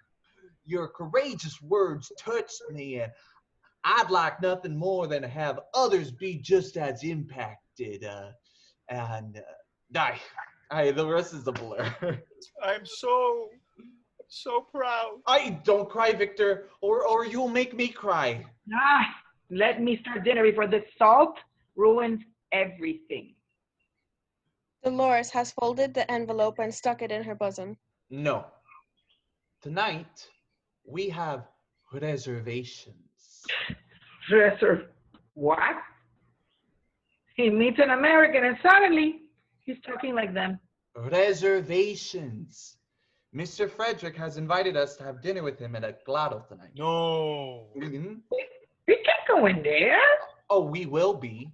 Your courageous words touched me, and I'd like nothing more than to have others be just as impacted. The rest is a blur. I'm so proud. Don't cry, Victor, or you'll make me cry. Let me start dinner before the salt ruins everything. Dolores has folded the envelope and stuck it in her bosom. No. Tonight, we have reservations. What? He meets an American and suddenly he's talking like them. Reservations. Mr. Frederick has invited us to have dinner with him at a Claro tonight. No. Mm-hmm. We can't go in there. Oh, we will be.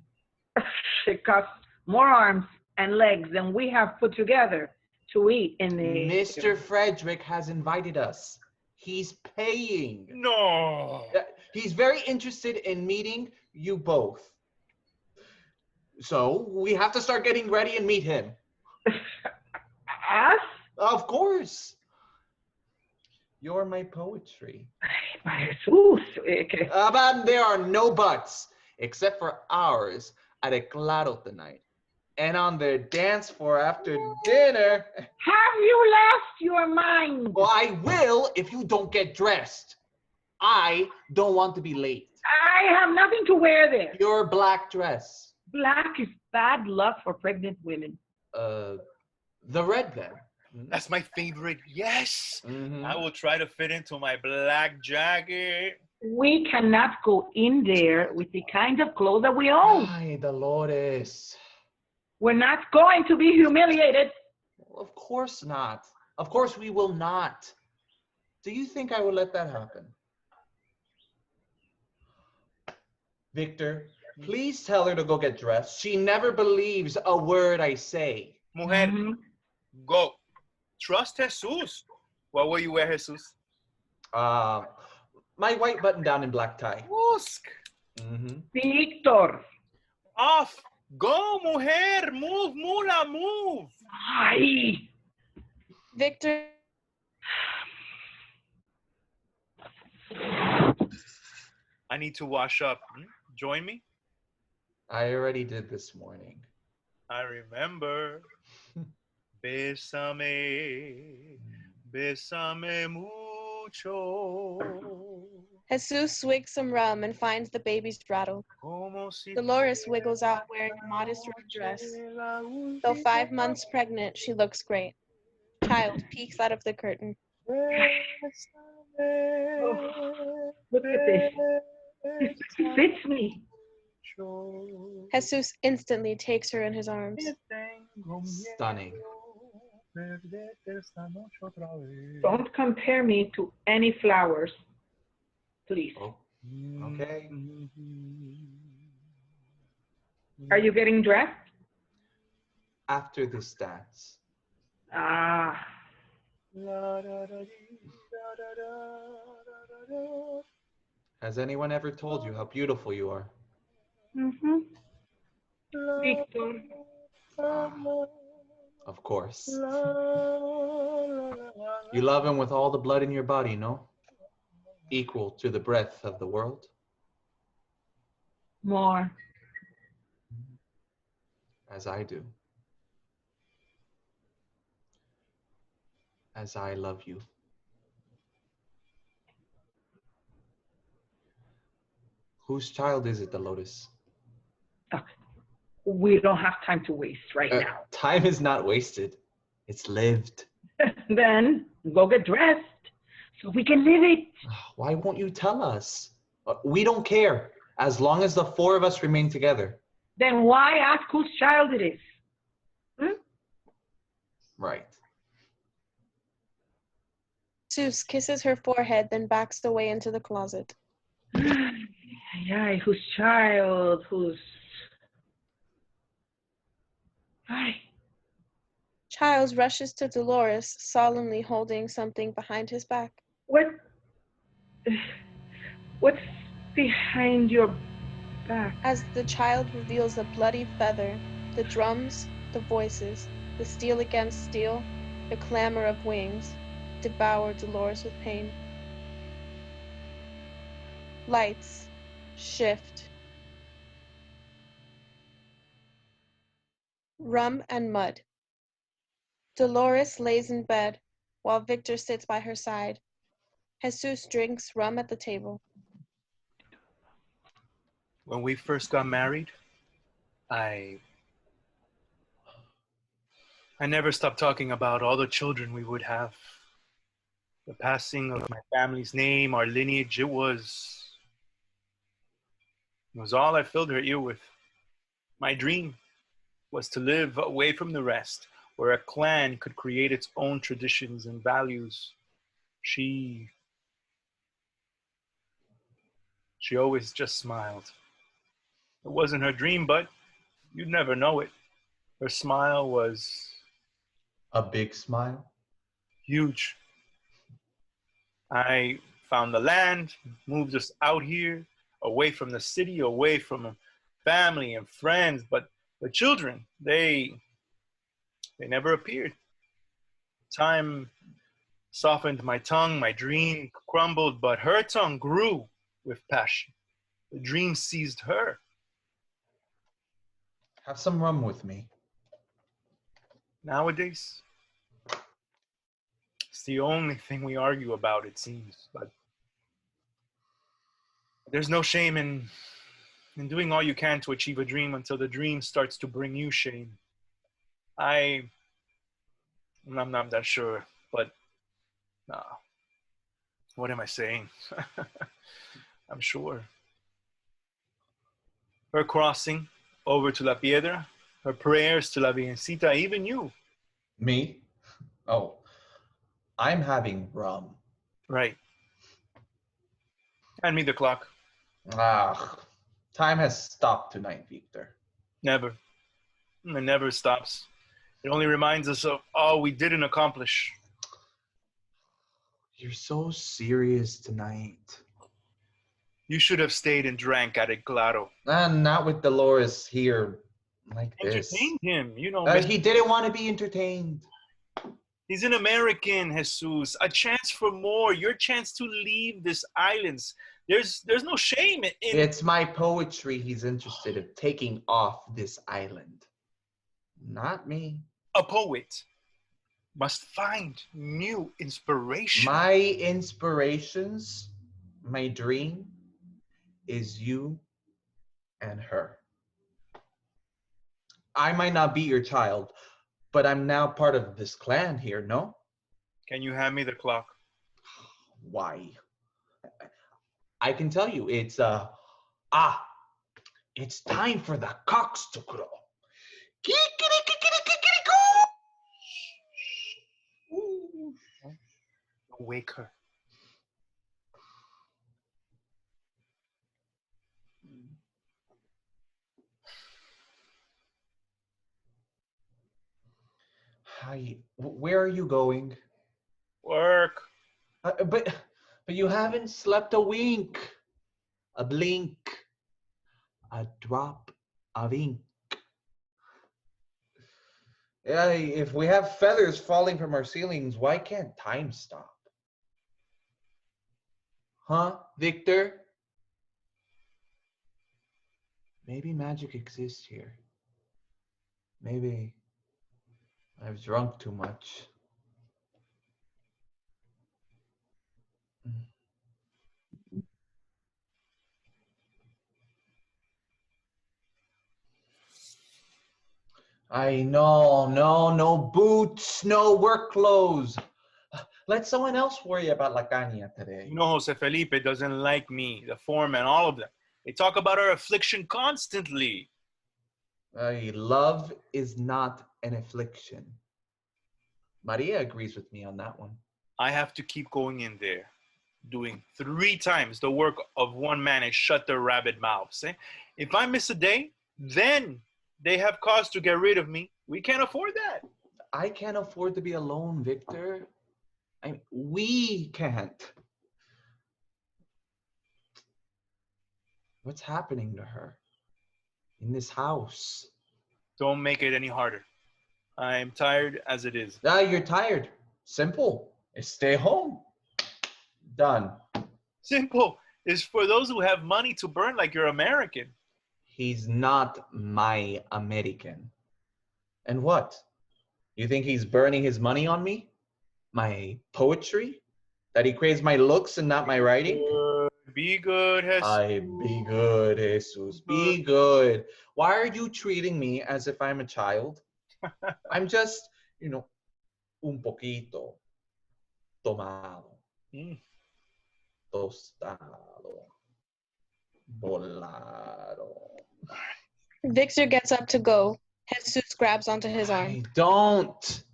It costs more arms and legs than we have put together to eat in the... Mr. Frederick has invited us. He's paying. No. He's very interested in meeting you both. So we have to start getting ready and meet him. Us? Of course. You're my poetry. But there are no buts, except for ours at a Claro tonight. And on the dance floor after dinner. Have you lost your mind? Well, I will if you don't get dressed. I don't want to be late. I have nothing to wear there. Your black dress. Black is bad luck for pregnant women. The red then. That's my favorite. Yes. Mm-hmm. I will try to fit into my black jacket. We cannot go in there with the kind of clothes that we own. Ay, Dolores. We're not going to be humiliated. Of course not. Of course we will not. Do you think I will let that happen? Victor, please tell her to go get dressed. She never believes a word I say. Mujer, go. Trust Jesus. What will you wear, Jesus? My white button down and black tie. Musk. Mm-hmm. Victor. Off. Go, mujer. Move, mula, move. Ay. Victor. I need to wash up. Join me? I already did this morning. I remember. Bésame, bésame mucho. Jesus swigs some rum and finds the baby's rattle. Dolores wiggles out wearing a modest red dress. Though 5 months pregnant, she looks great. Child peeks out of the curtain. Oh, look at this. It fits me. Jesus instantly takes her in his arms. Stunning. Don't compare me to any flowers, please. Oh, okay. Are you getting dressed? After this dance. Ah, Has anyone ever told you how beautiful you are? mm-hmm. Victor, Ah, of course. You love him with all the blood in your body, no? Equal to the breadth of the world? more. As I do. As I love you. Whose child is it, Dolores? Okay. We don't have time to waste right now. Time is not wasted. It's lived. Then go get dressed so we can live it. Why won't you tell us? We don't care, as long as the four of us remain together. Then why ask whose child it is? Right. Zeus kisses her forehead, then backs away into the closet. Yeah, whose child? Whose? Ay. Childs rushes to Dolores, solemnly holding something behind his back. What's behind your back? As the child reveals a bloody feather, the drums, the voices, the steel against steel, the clamor of wings, devour Dolores with pain. Lights shift. Rum and mud. Dolores lays in bed, while Victor sits by her side. Jesus drinks rum at the table. When we first got married, I never stopped talking about all the children we would have. The passing of my family's name, our lineage, it was all I filled her ear with. My dream was to live away from the rest, where a clan could create its own traditions and values. She always just smiled. It wasn't her dream, but you'd never know it. Her smile was A big smile? huge. I found the land, moved us out here, away from the city, away from family and friends, but the children, they never appeared. Time softened my tongue, my dream crumbled, but her tongue grew with passion. The dream seized her. Have some rum with me. Nowadays, it's the only thing we argue about, it seems. But there's no shame in doing all you can to achieve a dream until the dream starts to bring you shame. I'm not that sure, but what am I saying? I'm sure. Her crossing over to La Piedra, her prayers to La Virgencita, even you. Me? Oh, I'm having rum. Right. Hand me the clock. Time has stopped tonight, Victor. Never. It never stops. It only reminds us of all we didn't accomplish. You're so serious tonight. You should have stayed and drank at El Claro. Not with Dolores here like this. Entertain him, you know. He didn't want to be entertained. He's an American, Jesus. A chance for more. Your chance to leave this islands. There's no shame in it. It's my poetry he's interested in taking off this island. Not me. A poet must find new inspiration. My inspirations, my dream, is you and her. I might not be your child, but I'm now part of this clan here, no? Can you hand me the clock? Why? I can tell you, it's time for the cocks to crow. Wake her. Hi. Where are you going? Work. But you haven't slept a wink, a blink, a drop of ink. Yeah, if we have feathers falling from our ceilings, why can't time stop? Huh, Victor? Maybe magic exists here. Maybe I've drunk too much. I know, no boots, no work clothes. Let someone else worry about La Caña today. You know, Jose Felipe doesn't like me, the foreman, all of them. They talk about our affliction constantly. Love is not an affliction. Maria agrees with me on that one. I have to keep going in there, doing 3 times the work of one man and shut their rabid mouths. Eh? If I miss a day, then they have cause to get rid of me. We can't afford that. I can't afford to be alone, Victor. We can't. What's happening to her in this house? Don't make it any harder. I'm tired as it is. You're tired. Simple. Stay home. Done. Simple is for those who have money to burn like you're American. He's not my American. And what? You think he's burning his money on me? My poetry? That he craves my looks and not my writing? Be good, Jesus. Be good, Jesus. Be good. Why are you treating me as if I'm a child? I'm just, un poquito tomado, tostado, volado. Victor gets up to go. Jesus grabs onto his arm. Don't.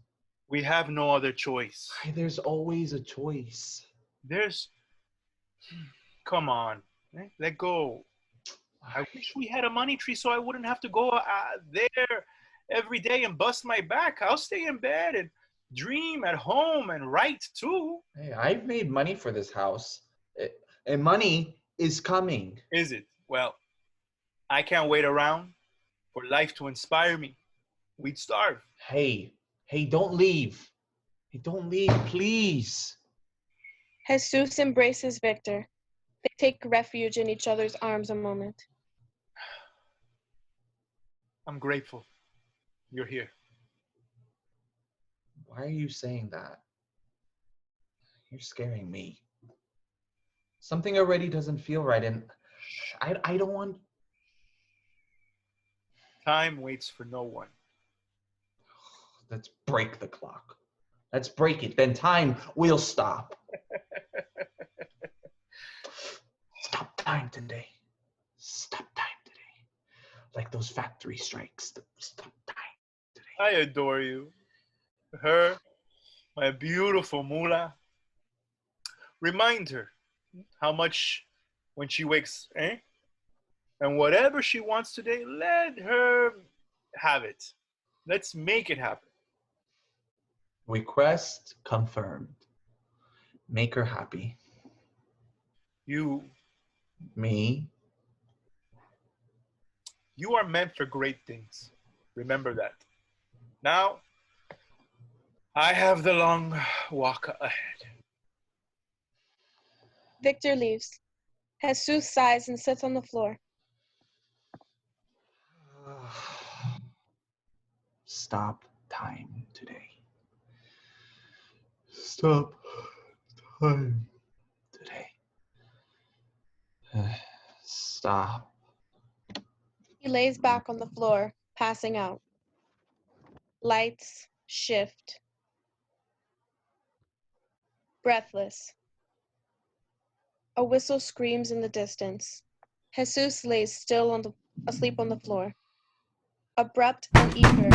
We have no other choice. There's always a choice. Come on. Let go. I wish we had a money tree so I wouldn't have to go there every day and bust my back. I'll stay in bed and dream at home and write too. Hey, I've made money for this house. And money is coming. Is it? Well, I can't wait around for life to inspire me. We'd starve. Hey, don't leave. Hey, don't leave, please. Jesus embraces Victor. They take refuge in each other's arms a moment. I'm grateful you're here. Why are you saying that? You're scaring me. Something already doesn't feel right, and I don't want... Time waits for no one. Let's break the clock. Let's break it. Then time will stop. Stop time today. Stop time today. Like those factory strikes. Stop time today. I adore you. Her, my beautiful mula. Remind her how much when she wakes, eh? And whatever she wants today, let her have it. Let's make it happen. Request confirmed. Make her happy. You Me? You are meant for great things. Remember that. Now, I have the long walk ahead. Victor leaves. Jesus sighs and sits on the floor. Stop time today. Stop time today. Stop. He lays back on the floor, passing out. Lights shift. Breathless. A whistle screams in the distance. Jesus lays asleep on the floor. Abrupt and eager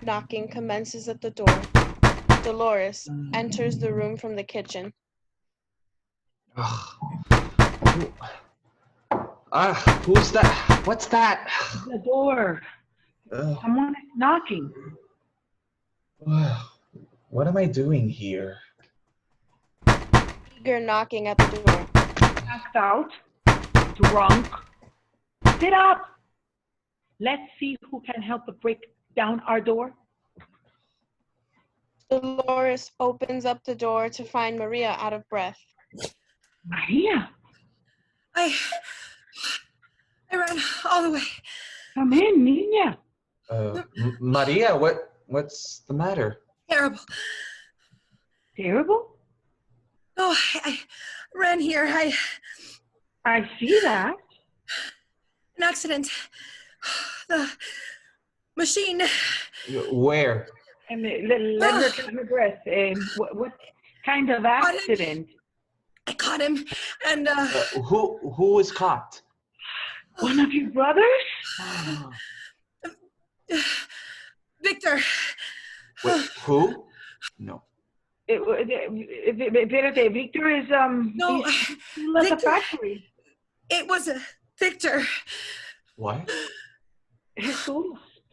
knocking commences at the door. Dolores enters the room from the kitchen. Who's that? What's that? The door. Someone is knocking. What am I doing here? Eager knocking at the door. Passed out. Drunk. Sit up. Let's see who can help to break down our door. Dolores opens up the door to find Maria out of breath. Maria, I ran all the way. come in, niña. Maria, what's the matter? Terrible. Terrible? Oh, I ran here. I see that. An accident. The machine. Where? And let her catch her breath. What kind of accident? I caught him, and Who was caught? One of your brothers? Victor. Wait, who? No. Espérate, Victor is No, he's still at the factory. It was Victor. What? Jesus,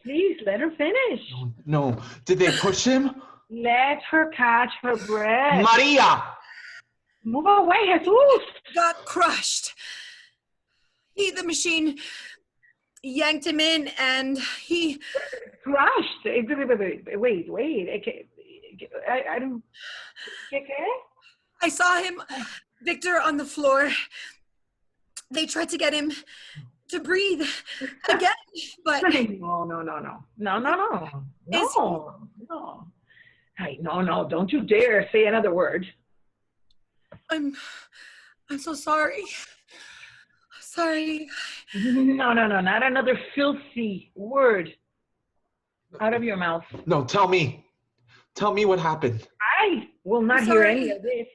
please let her finish. No. Did they push him? Let her catch her breath. Maria! Move away, Jesus. Got crushed. The machine yanked him in, and he Crushed. Wait. I don't. Okay. I saw him, Victor, on the floor. They tried to get him to breathe again, but No. Hey, no, don't you dare say another word. I'm so sorry. Sorry. No, not another filthy word out of your mouth. No, tell me. Tell me what happened. I will not I'm hear sorry. any of this.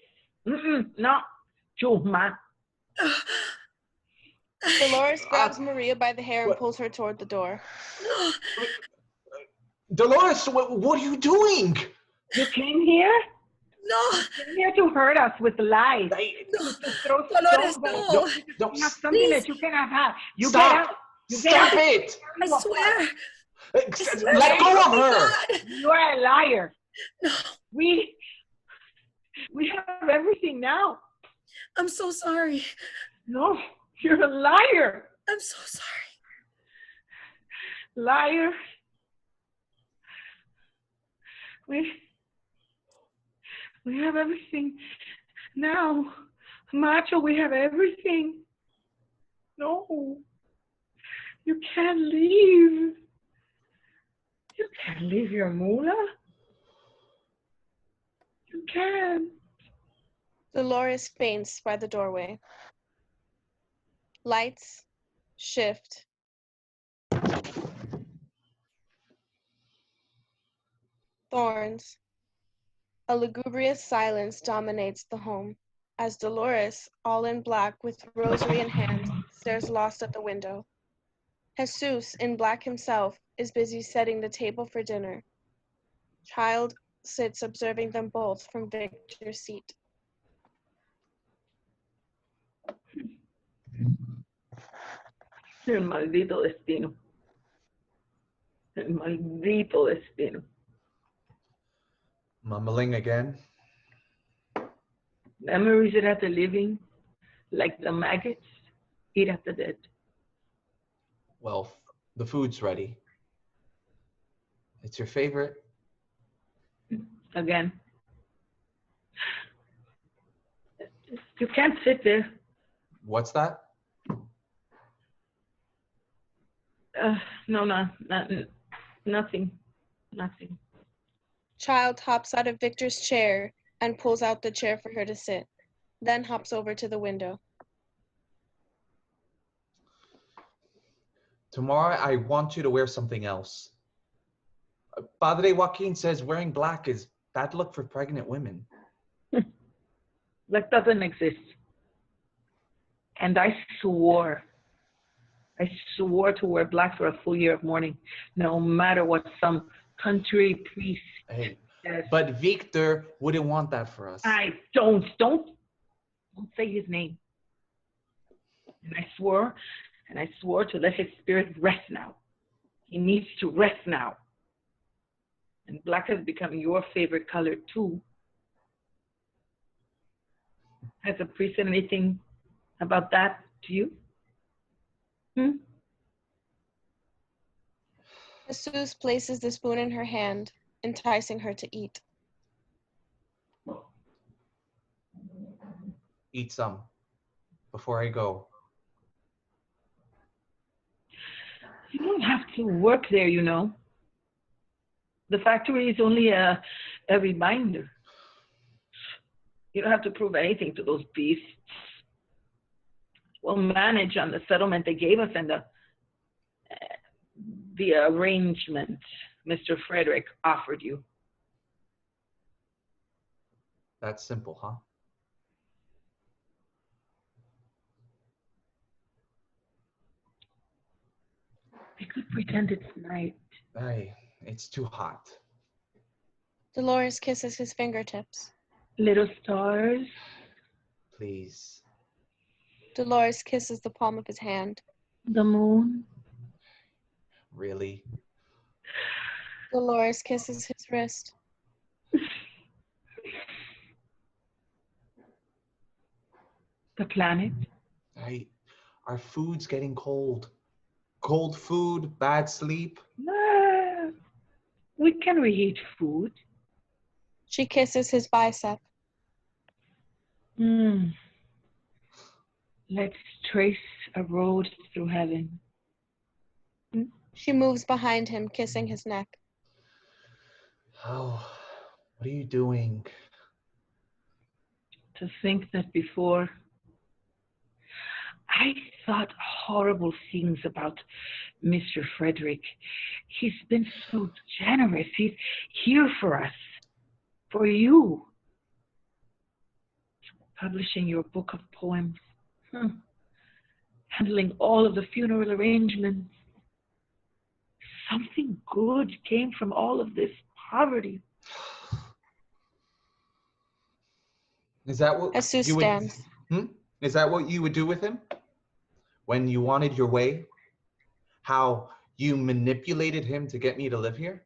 No, Chuma. Dolores grabs Maria by the hair and pulls her toward the door. Dolores, what are you doing? You came here? No. You came here to hurt us with lies. No. To throw Dolores, stones. no. No, You have something please. that you cannot have. You Stop. get out. You get Stop out. it! I swear. Let go of her! God. You are a liar. No. We have everything now. I'm so sorry. No, you're a liar. I'm so sorry. Liar. We have everything now. Macho, we have everything. No. You can't leave. You can't leave your mula. You can't. Dolores faints by the doorway. Lights shift. Thorns. A lugubrious silence dominates the home as Dolores, all in black with rosary in hand, stares lost at the window. Jesus, in black himself, is busy setting the table for dinner. Child sits observing them both from Victor's seat. El maldito destino. El maldito destino. Mumbling again. Memories that at the living, like the maggots, eat at the dead. Well, the food's ready. It's your favorite. Again. You can't sit there. What's that? No, nothing. Child hops out of Victor's chair and pulls out the chair for her to sit, then hops over to the window. Tomorrow, I want you to wear something else. Padre Joaquin says wearing black is bad luck for pregnant women. Black doesn't exist. And I swore to wear black for a full year of mourning, no matter what some country priest Hey, says. but Victor wouldn't want that for us. I don't Don't say his name. And I swore to let his spirit rest now. He needs to rest now. And black has become your favorite color too. Has the priest said anything about that to you? Jesus places the spoon in her hand, enticing her to eat. Eat some before I go. You don't have to work there, you know. The factory is only a reminder. You don't have to prove anything to those beasts. We'll manage on the settlement they gave us and the arrangement Mr. Frederick offered you. That's simple, huh? I could pretend it's night. Hey, it's too hot. Dolores kisses his fingertips. Little stars. Please. Dolores kisses the palm of his hand. The moon. Really? Dolores kisses his wrist. The planet. Our food's getting cold. Cold food, bad sleep. We can reheat food. She kisses his bicep. Let's trace a road through heaven. She moves behind him, kissing his neck. Oh, what are you doing? To think that before, I thought horrible things about Mr. Frederick. He's been so generous. He's here for us, for you. Publishing your book of poems. Handling all of the funeral arrangements. Something good came from all of this poverty. Is that what Jesus you would? stands. Is that what you would do with him when you wanted your way? How you manipulated him to get me to live here?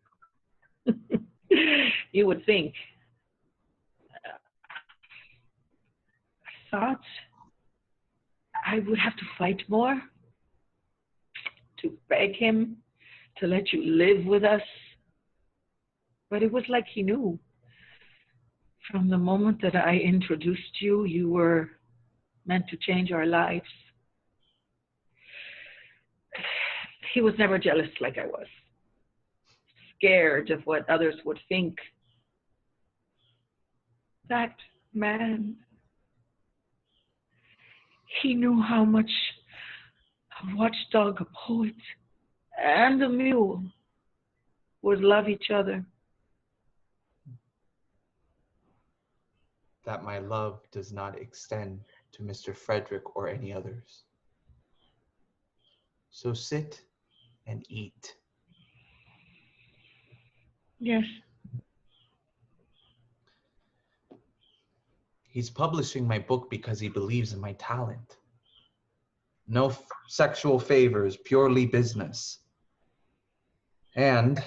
You would think. I thought I would have to fight more, to beg him to let you live with us. But it was like he knew. From the moment that I introduced you, you were meant to change our lives. He was never jealous like I was, scared of what others would think. That man, he knew how much a watchdog, a poet, and a mule would love each other. That my love does not extend to Mr. Frederick or any others. So sit and eat. Yes. He's publishing my book because he believes in my talent. No sexual favors, purely business. And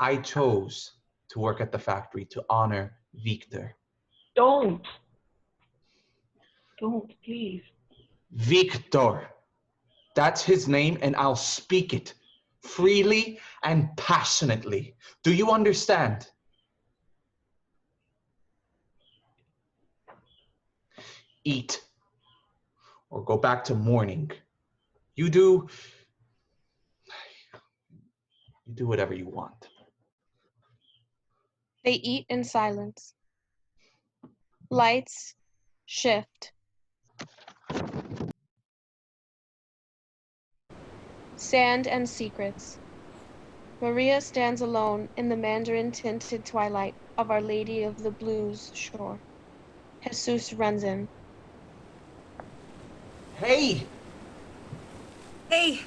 I chose to work at the factory to honor Victor. Don't, please. Victor. That's his name, and I'll speak it freely and passionately. Do you understand? Eat or go back to mourning. You do whatever you want. They eat in silence. Lights shift. Sand and secrets. Maria stands alone in the mandarin-tinted twilight of Our Lady of the Blues shore. Jesus runs in. Hey! Hey,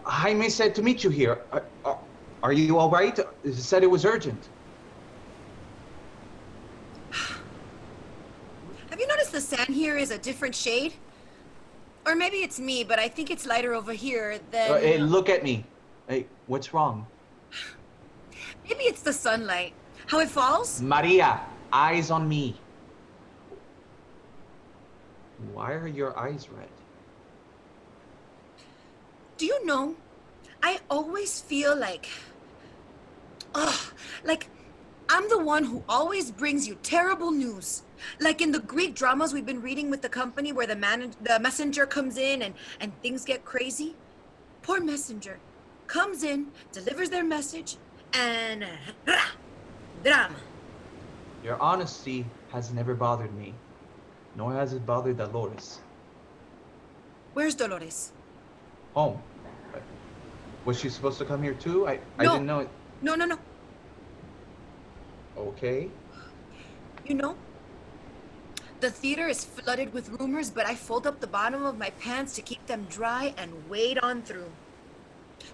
Jaime said to meet you here. Are you all right? He said it was urgent. have you noticed the sand tan here is a different shade. Or maybe it's me, but I think it's lighter over here than... Hey, look at me. Hey, what's wrong? Maybe it's the sunlight. How it falls? Maria, eyes on me. Why are your eyes red? Do you know, I always feel like... like I'm the one who always brings you terrible news. Like in the Greek dramas we've been reading with the company where the messenger comes in and things get crazy. Poor messenger comes in, delivers their message, and drama. Your honesty has never bothered me, nor has it bothered Dolores. Where's Dolores? Home. Was she supposed to come here too? I No. didn't know it. No. Okay. You know, the theater is flooded with rumors, but I fold up the bottom of my pants to keep them dry and wade on through.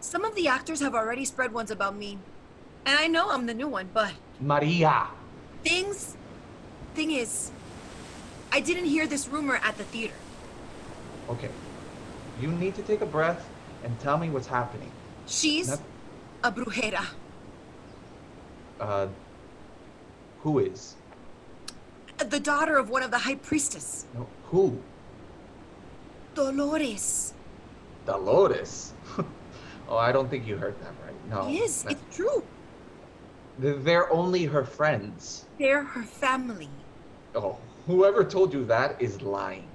Some of the actors have already spread ones about me, and I know I'm the new one, but... Maria! Thing is, I didn't hear this rumor at the theater. Okay. You need to take a breath and tell me what's happening. She's a brujera. Who is? The daughter of one of the high priestess. No, who? Dolores. Dolores? Oh, I don't think you heard that right. No. Yes, it's true. They're only her friends. They're her family. Oh, whoever told you that is lying.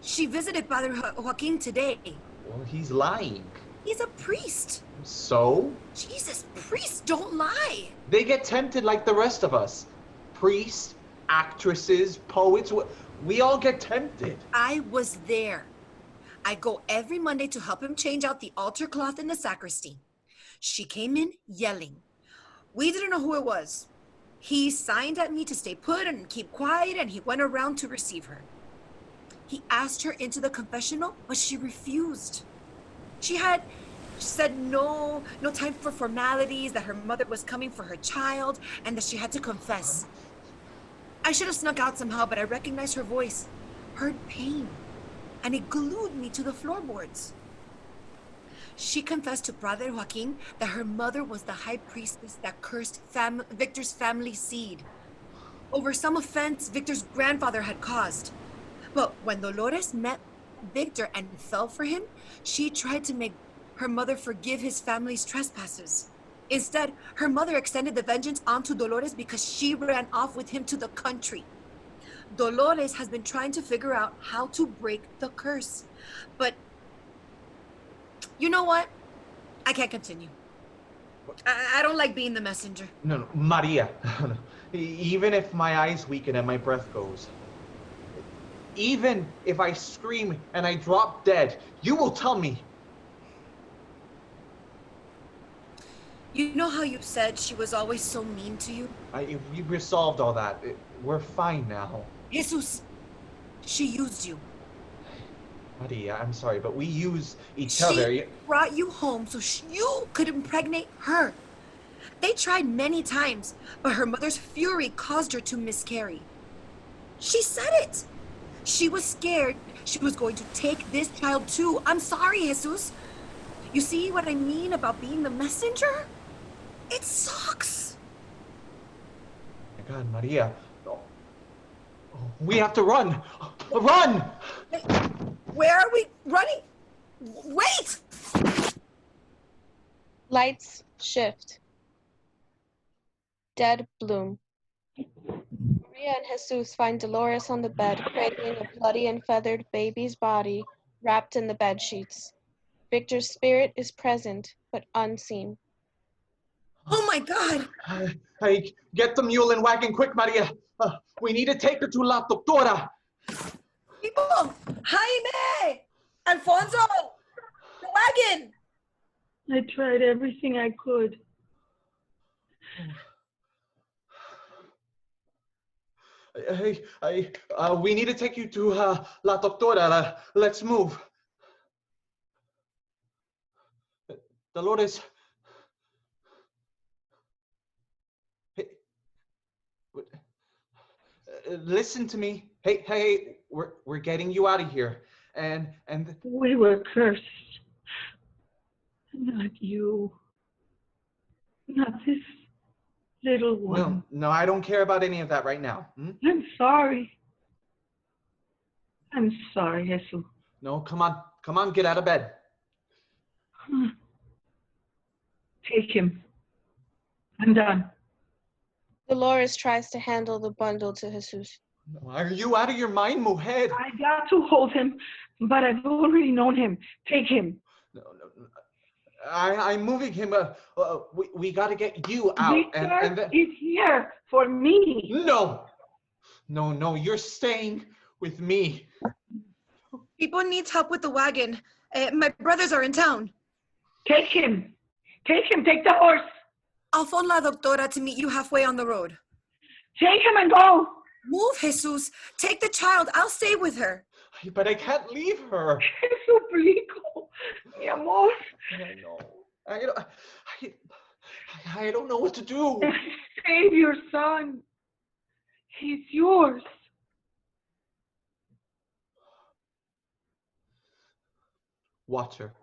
She visited Father Joaquin today. Well, he's lying. He's a priest. So? Jesus, priests don't lie. They get tempted like the rest of us. Priests, actresses, poets, we all get tempted. I was there. I go every Monday to help him change out the altar cloth in the sacristy. She came in yelling. We didn't know who it was. He signed at me to stay put and keep quiet, and he went around to receive her. He asked her into the confessional, but she refused. She said no time for formalities, that her mother was coming for her child, and that she had to confess. I should have snuck out somehow, but I recognized her voice, heard pain, and it glued me to the floorboards. She confessed to Father Joaquin that her mother was the high priestess that cursed Victor's family seed over some offense Victor's grandfather had caused. But when Dolores met Victor and fell for him, she tried to make her mother forgive his family's trespasses. Instead, her mother extended the vengeance onto Dolores because she ran off with him to the country. Dolores has been trying to figure out how to break the curse. But you know what? I can't continue. I don't like being the messenger. No, Maria. Even if my eyes weaken and my breath goes, even if I scream and I drop dead, you will tell me. You know how you said she was always so mean to you? We resolved all that. We're fine now. Jesus, she used you. Maria, I'm sorry, but we use each other. She brought you home so you could impregnate her. They tried many times, but her mother's fury caused her to miscarry. She said it. She was scared she was going to take this child too. I'm sorry, Jesus. You see what I mean about being the messenger? It sucks. My God, Maria. We have to run. Run! Where are we running? Wait! Lights shift. Dead bloom. Maria and Jesus find Dolores on the bed, cradling a bloody and feathered baby's body, wrapped in the bed sheets. Victor's spirit is present, but unseen. Oh my God! Hey, get the mule and wagon quick, Maria. We need to take her to La Doctora. People! Jaime! Alfonso! The wagon! I tried everything I could. Hey, we need to take you to La Doctora. Let's move. Dolores. Hey, listen to me. Hey, we're getting you out of here. And We were cursed. Not you. Not this little one. no, I don't care about any of that right now. I'm sorry. I'm sorry, Jesus. No, come on, get out of bed. Take him. I'm done. Dolores tries to handle the bundle to Jesus. Are you out of your mind, Mujer? I got to hold him, but I've already known him. Take him. No. I'm moving him. We got to get you out. Victor and then... is here for me. No, you're staying with me. People needs help with the wagon. My brothers are in town. Take him. Take the horse. I'll phone La Doctora to meet you halfway on the road. Take him and go. Move, Jesus. Take the child. I'll stay with her. But I can't leave her. Te suplico, mi amor. I know. I don't know what to do. Save your son. He's yours. Watch her.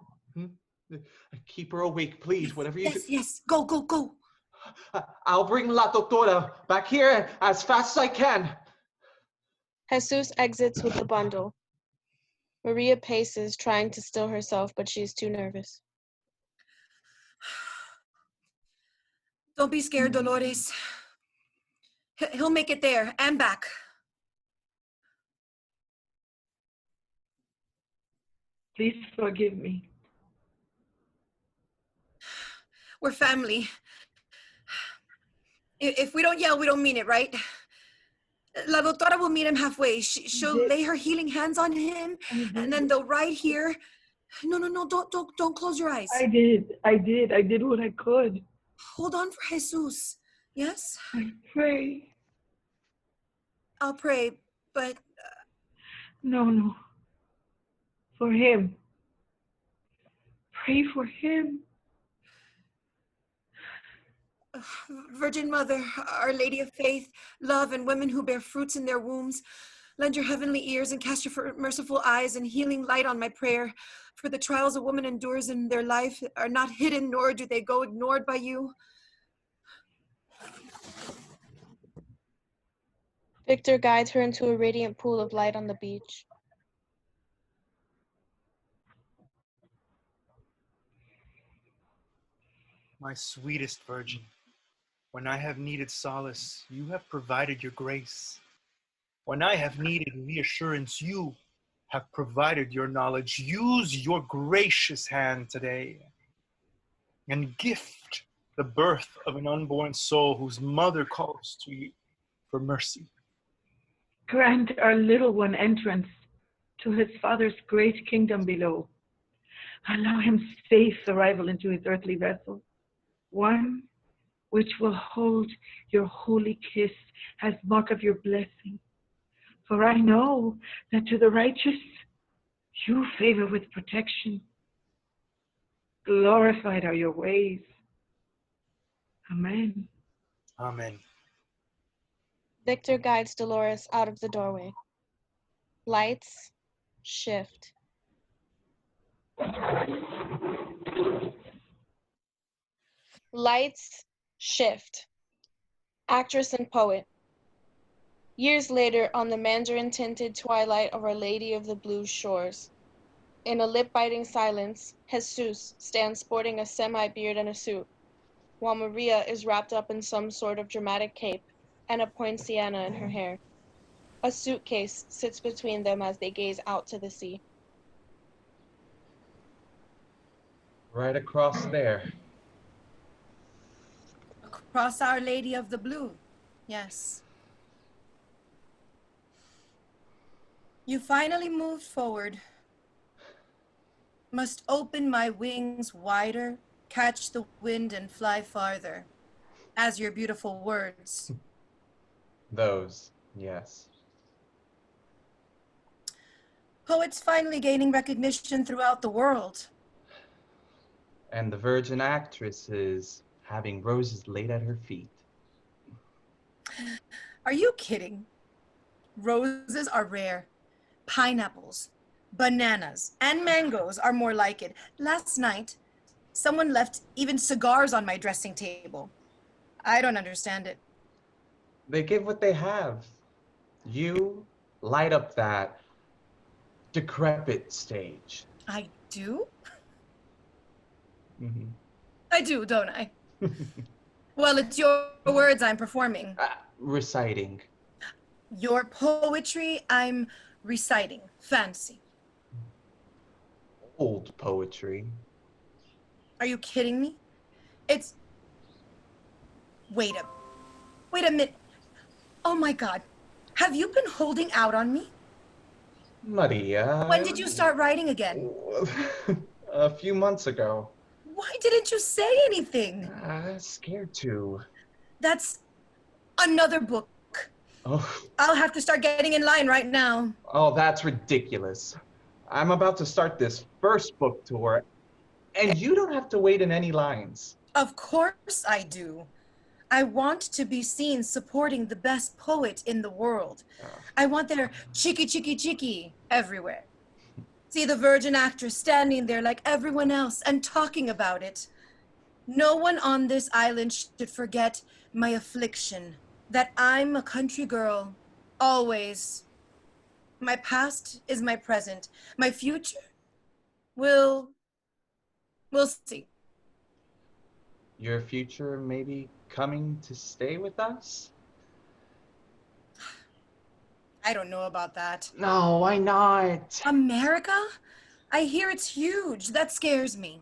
Keep her awake, please. Whatever you do. Yes. Go. I'll bring La Doctora back here as fast as I can. Jesus exits with the bundle. Maria paces, trying to still herself, but she is too nervous. Don't be scared, Dolores. He'll make it there and back. Please forgive me. We're family. If we don't yell, we don't mean it, right? La Doctora will meet him halfway. She'll lay her healing hands on him, and then they'll ride here. No, don't close your eyes. I did what I could. Hold on for Jesus. Yes? I pray. I'll pray, but... No. For him. Pray for him. Virgin Mother, Our Lady of Faith, love, and women who bear fruits in their wombs, lend your heavenly ears and cast your merciful eyes and healing light on my prayer. For the trials a woman endures in their life are not hidden, nor do they go ignored by you. Victor guides her into a radiant pool of light on the beach. My sweetest Virgin, when I have needed solace, you have provided your grace. When I have needed reassurance, you have provided your knowledge. Use your gracious hand today and gift the birth of an unborn soul whose mother calls to you for mercy. Grant our little one entrance to his Father's great kingdom below. Allow him safe arrival into his earthly vessel, one which will hold your holy kiss as mark of your blessing. For I know that to the righteous you favor with protection. Glorified are your ways. Amen. Amen. Victor guides Dolores out of the doorway. Lights shift. Lights shift. Actress and poet. Years later, on the mandarin-tinted twilight of Our Lady of the Blue Shores, in a lip-biting silence, Jesus stands sporting a semi-beard and a suit, while Maria is wrapped up in some sort of dramatic cape and a poinciana in her hair. A suitcase sits between them as they gaze out to the sea. Right across there. Across Our Lady of the Blue, yes. You finally moved forward. Must open my wings wider, catch the wind and fly farther, as your beautiful words. Those, yes. Poets finally gaining recognition throughout the world. And the virgin actress is having roses laid at her feet. Are you kidding? Roses are rare. Pineapples, bananas, and mangoes are more like it. Last night, someone left even cigars on my dressing table. I don't understand it. They give what they have. You light up that decrepit stage. I do? Mhm. I do, don't I? Well, it's your words I'm performing. Reciting. Your poetry I'm reciting. Fancy. Old poetry. Are you kidding me? It's... Wait a minute. Oh my God. Have you been holding out on me? Maria. When did you start writing again? A few months ago. Why didn't you say anything? Scared to. That's another book. Oh. I'll have to start getting in line right now. Oh, that's ridiculous. I'm about to start this first book tour, and you don't have to wait in any lines. Of course I do. I want to be seen supporting the best poet in the world. I want their cheeky, cheeky, cheeky everywhere. See the virgin actress standing there like everyone else and talking about it. No one on this island should forget my affliction, that I'm a country girl, always. My past is my present. My future, we'll see. Your future maybe coming to stay with us? I don't know about that. No, why not? America? I hear it's huge. That scares me.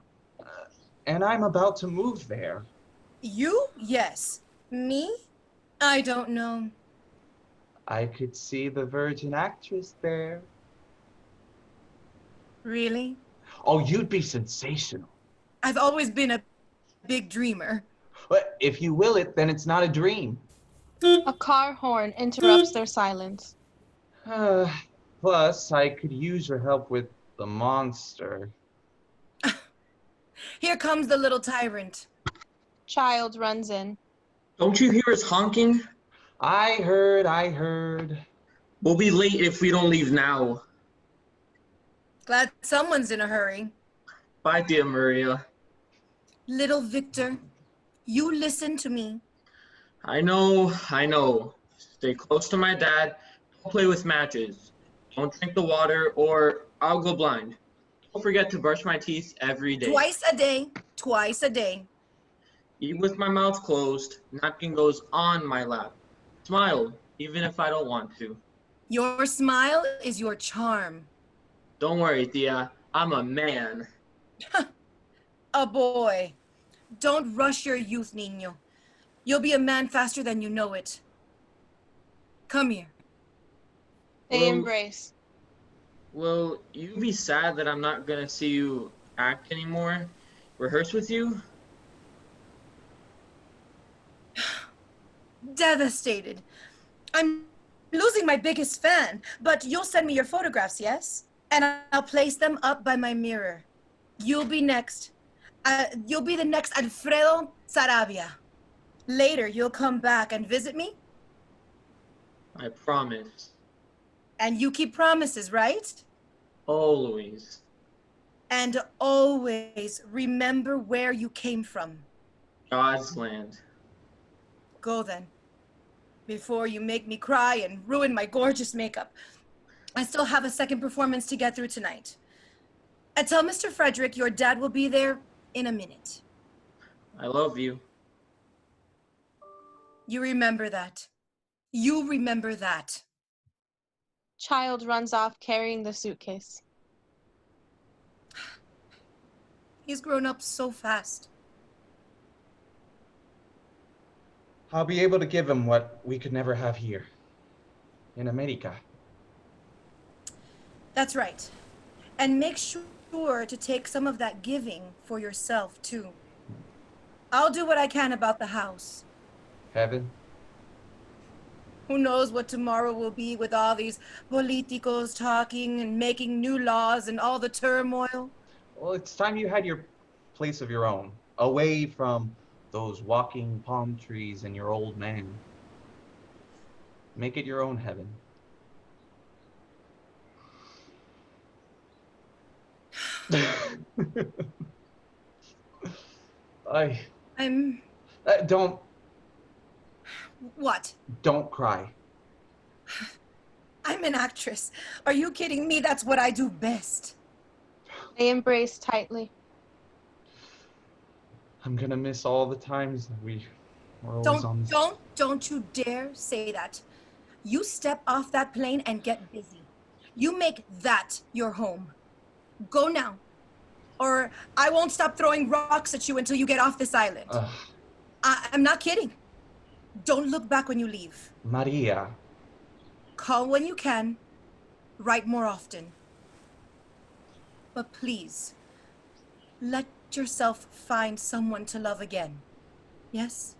And I'm about to move there. You? Yes. Me? I don't know. I could see the virgin actress there. Really? Oh, you'd be sensational. I've always been a big dreamer. But if you will it, then it's not a dream. A car horn interrupts their silence. Plus, I could use your help with the monster. Here comes the little tyrant. Child runs in. Don't you hear us honking? I heard. We'll be late if we don't leave now. Glad someone's in a hurry. Bye, dear Maria. Little Victor, you listen to me. I know. Stay close to my dad. Don't play with matches. Don't drink the water or I'll go blind. Don't forget to brush my teeth every day. Twice a day. Eat with my mouth closed. Napkin goes on my lap. Smile, even if I don't want to. Your smile is your charm. Don't worry, Tia. I'm a man. A boy. Don't rush your youth, Niño. You'll be a man faster than you know it. Come here. They embrace. Will you be sad that I'm not gonna see you act anymore? Rehearse with you? Devastated. I'm losing my biggest fan, but you'll send me your photographs, yes? And I'll place them up by my mirror. You'll be next. You'll be the next Alfredo Saravia. Later, you'll come back and visit me? I promise. And you keep promises, right? Always. And always remember where you came from. God's land. Go then. Before you make me cry and ruin my gorgeous makeup. I still have a second performance to get through tonight. And tell Mr. Frederick your dad will be there in a minute. I love you. You remember that. You remember that. Child runs off carrying the suitcase. He's grown up so fast. I'll be able to give him what we could never have here. In America. That's right. And make sure to take some of that giving for yourself, too. I'll do what I can about the house. Heaven? Who knows what tomorrow will be with all these politicos talking and making new laws and all the turmoil? Well, it's time you had your place of your own. Away from those walking palm trees and your old man. Make it your own heaven. I'm... Don't What? cry. I'm an actress. Are you kidding me? That's what I do best. They embrace tightly. I'm gonna miss all the times that we were always on this. Don't you dare say that. You step off that plane and get busy. You make that your home. Go now, or I won't stop throwing rocks at you until you get off this island. I'm not kidding. Don't look back when you leave. Maria. Call when you can. Write more often. But please, let yourself find someone to love again. Yes?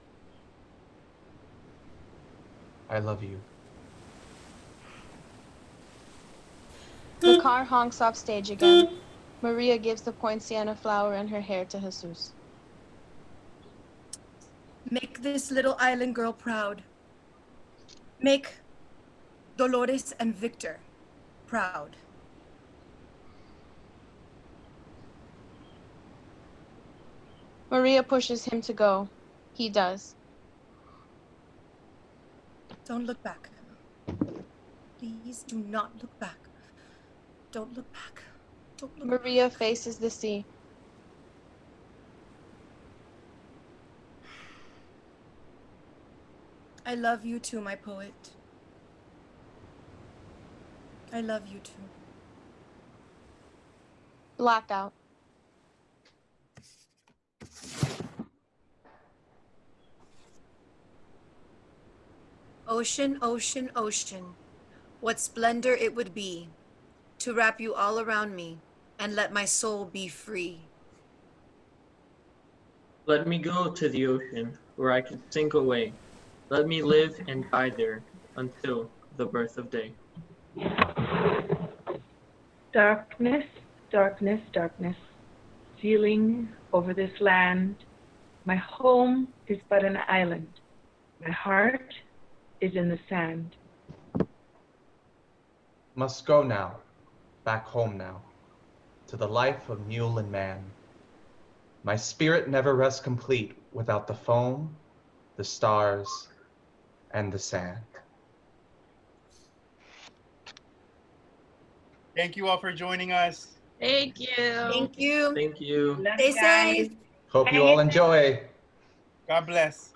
I love you. The car honks off stage again. Maria gives the poinciana flower in her hair to Jesus. Make this little island girl proud. Make Dolores and Victor proud. Maria pushes him to go. He does. Don't look back. Please do not look back. Don't look back. Don't look Maria back. faces the sea. I love you too, my poet. I love you too. Blackout. Ocean, ocean, ocean, what splendor it would be to wrap you all around me and let my soul be free. Let me go to the ocean where I can sink away. Let me live and die there until the birth of day. Darkness, darkness, darkness, stealing over this land. My home is but an island. My heart is in the sand. Must go now, back home now, to the life of mule and man. My spirit never rests complete without the foam, the stars, and the sand. Thank you all for joining us. Thank you. Thank you. Thank you. Love Stay you guys. safe. Hope you all enjoy. God bless.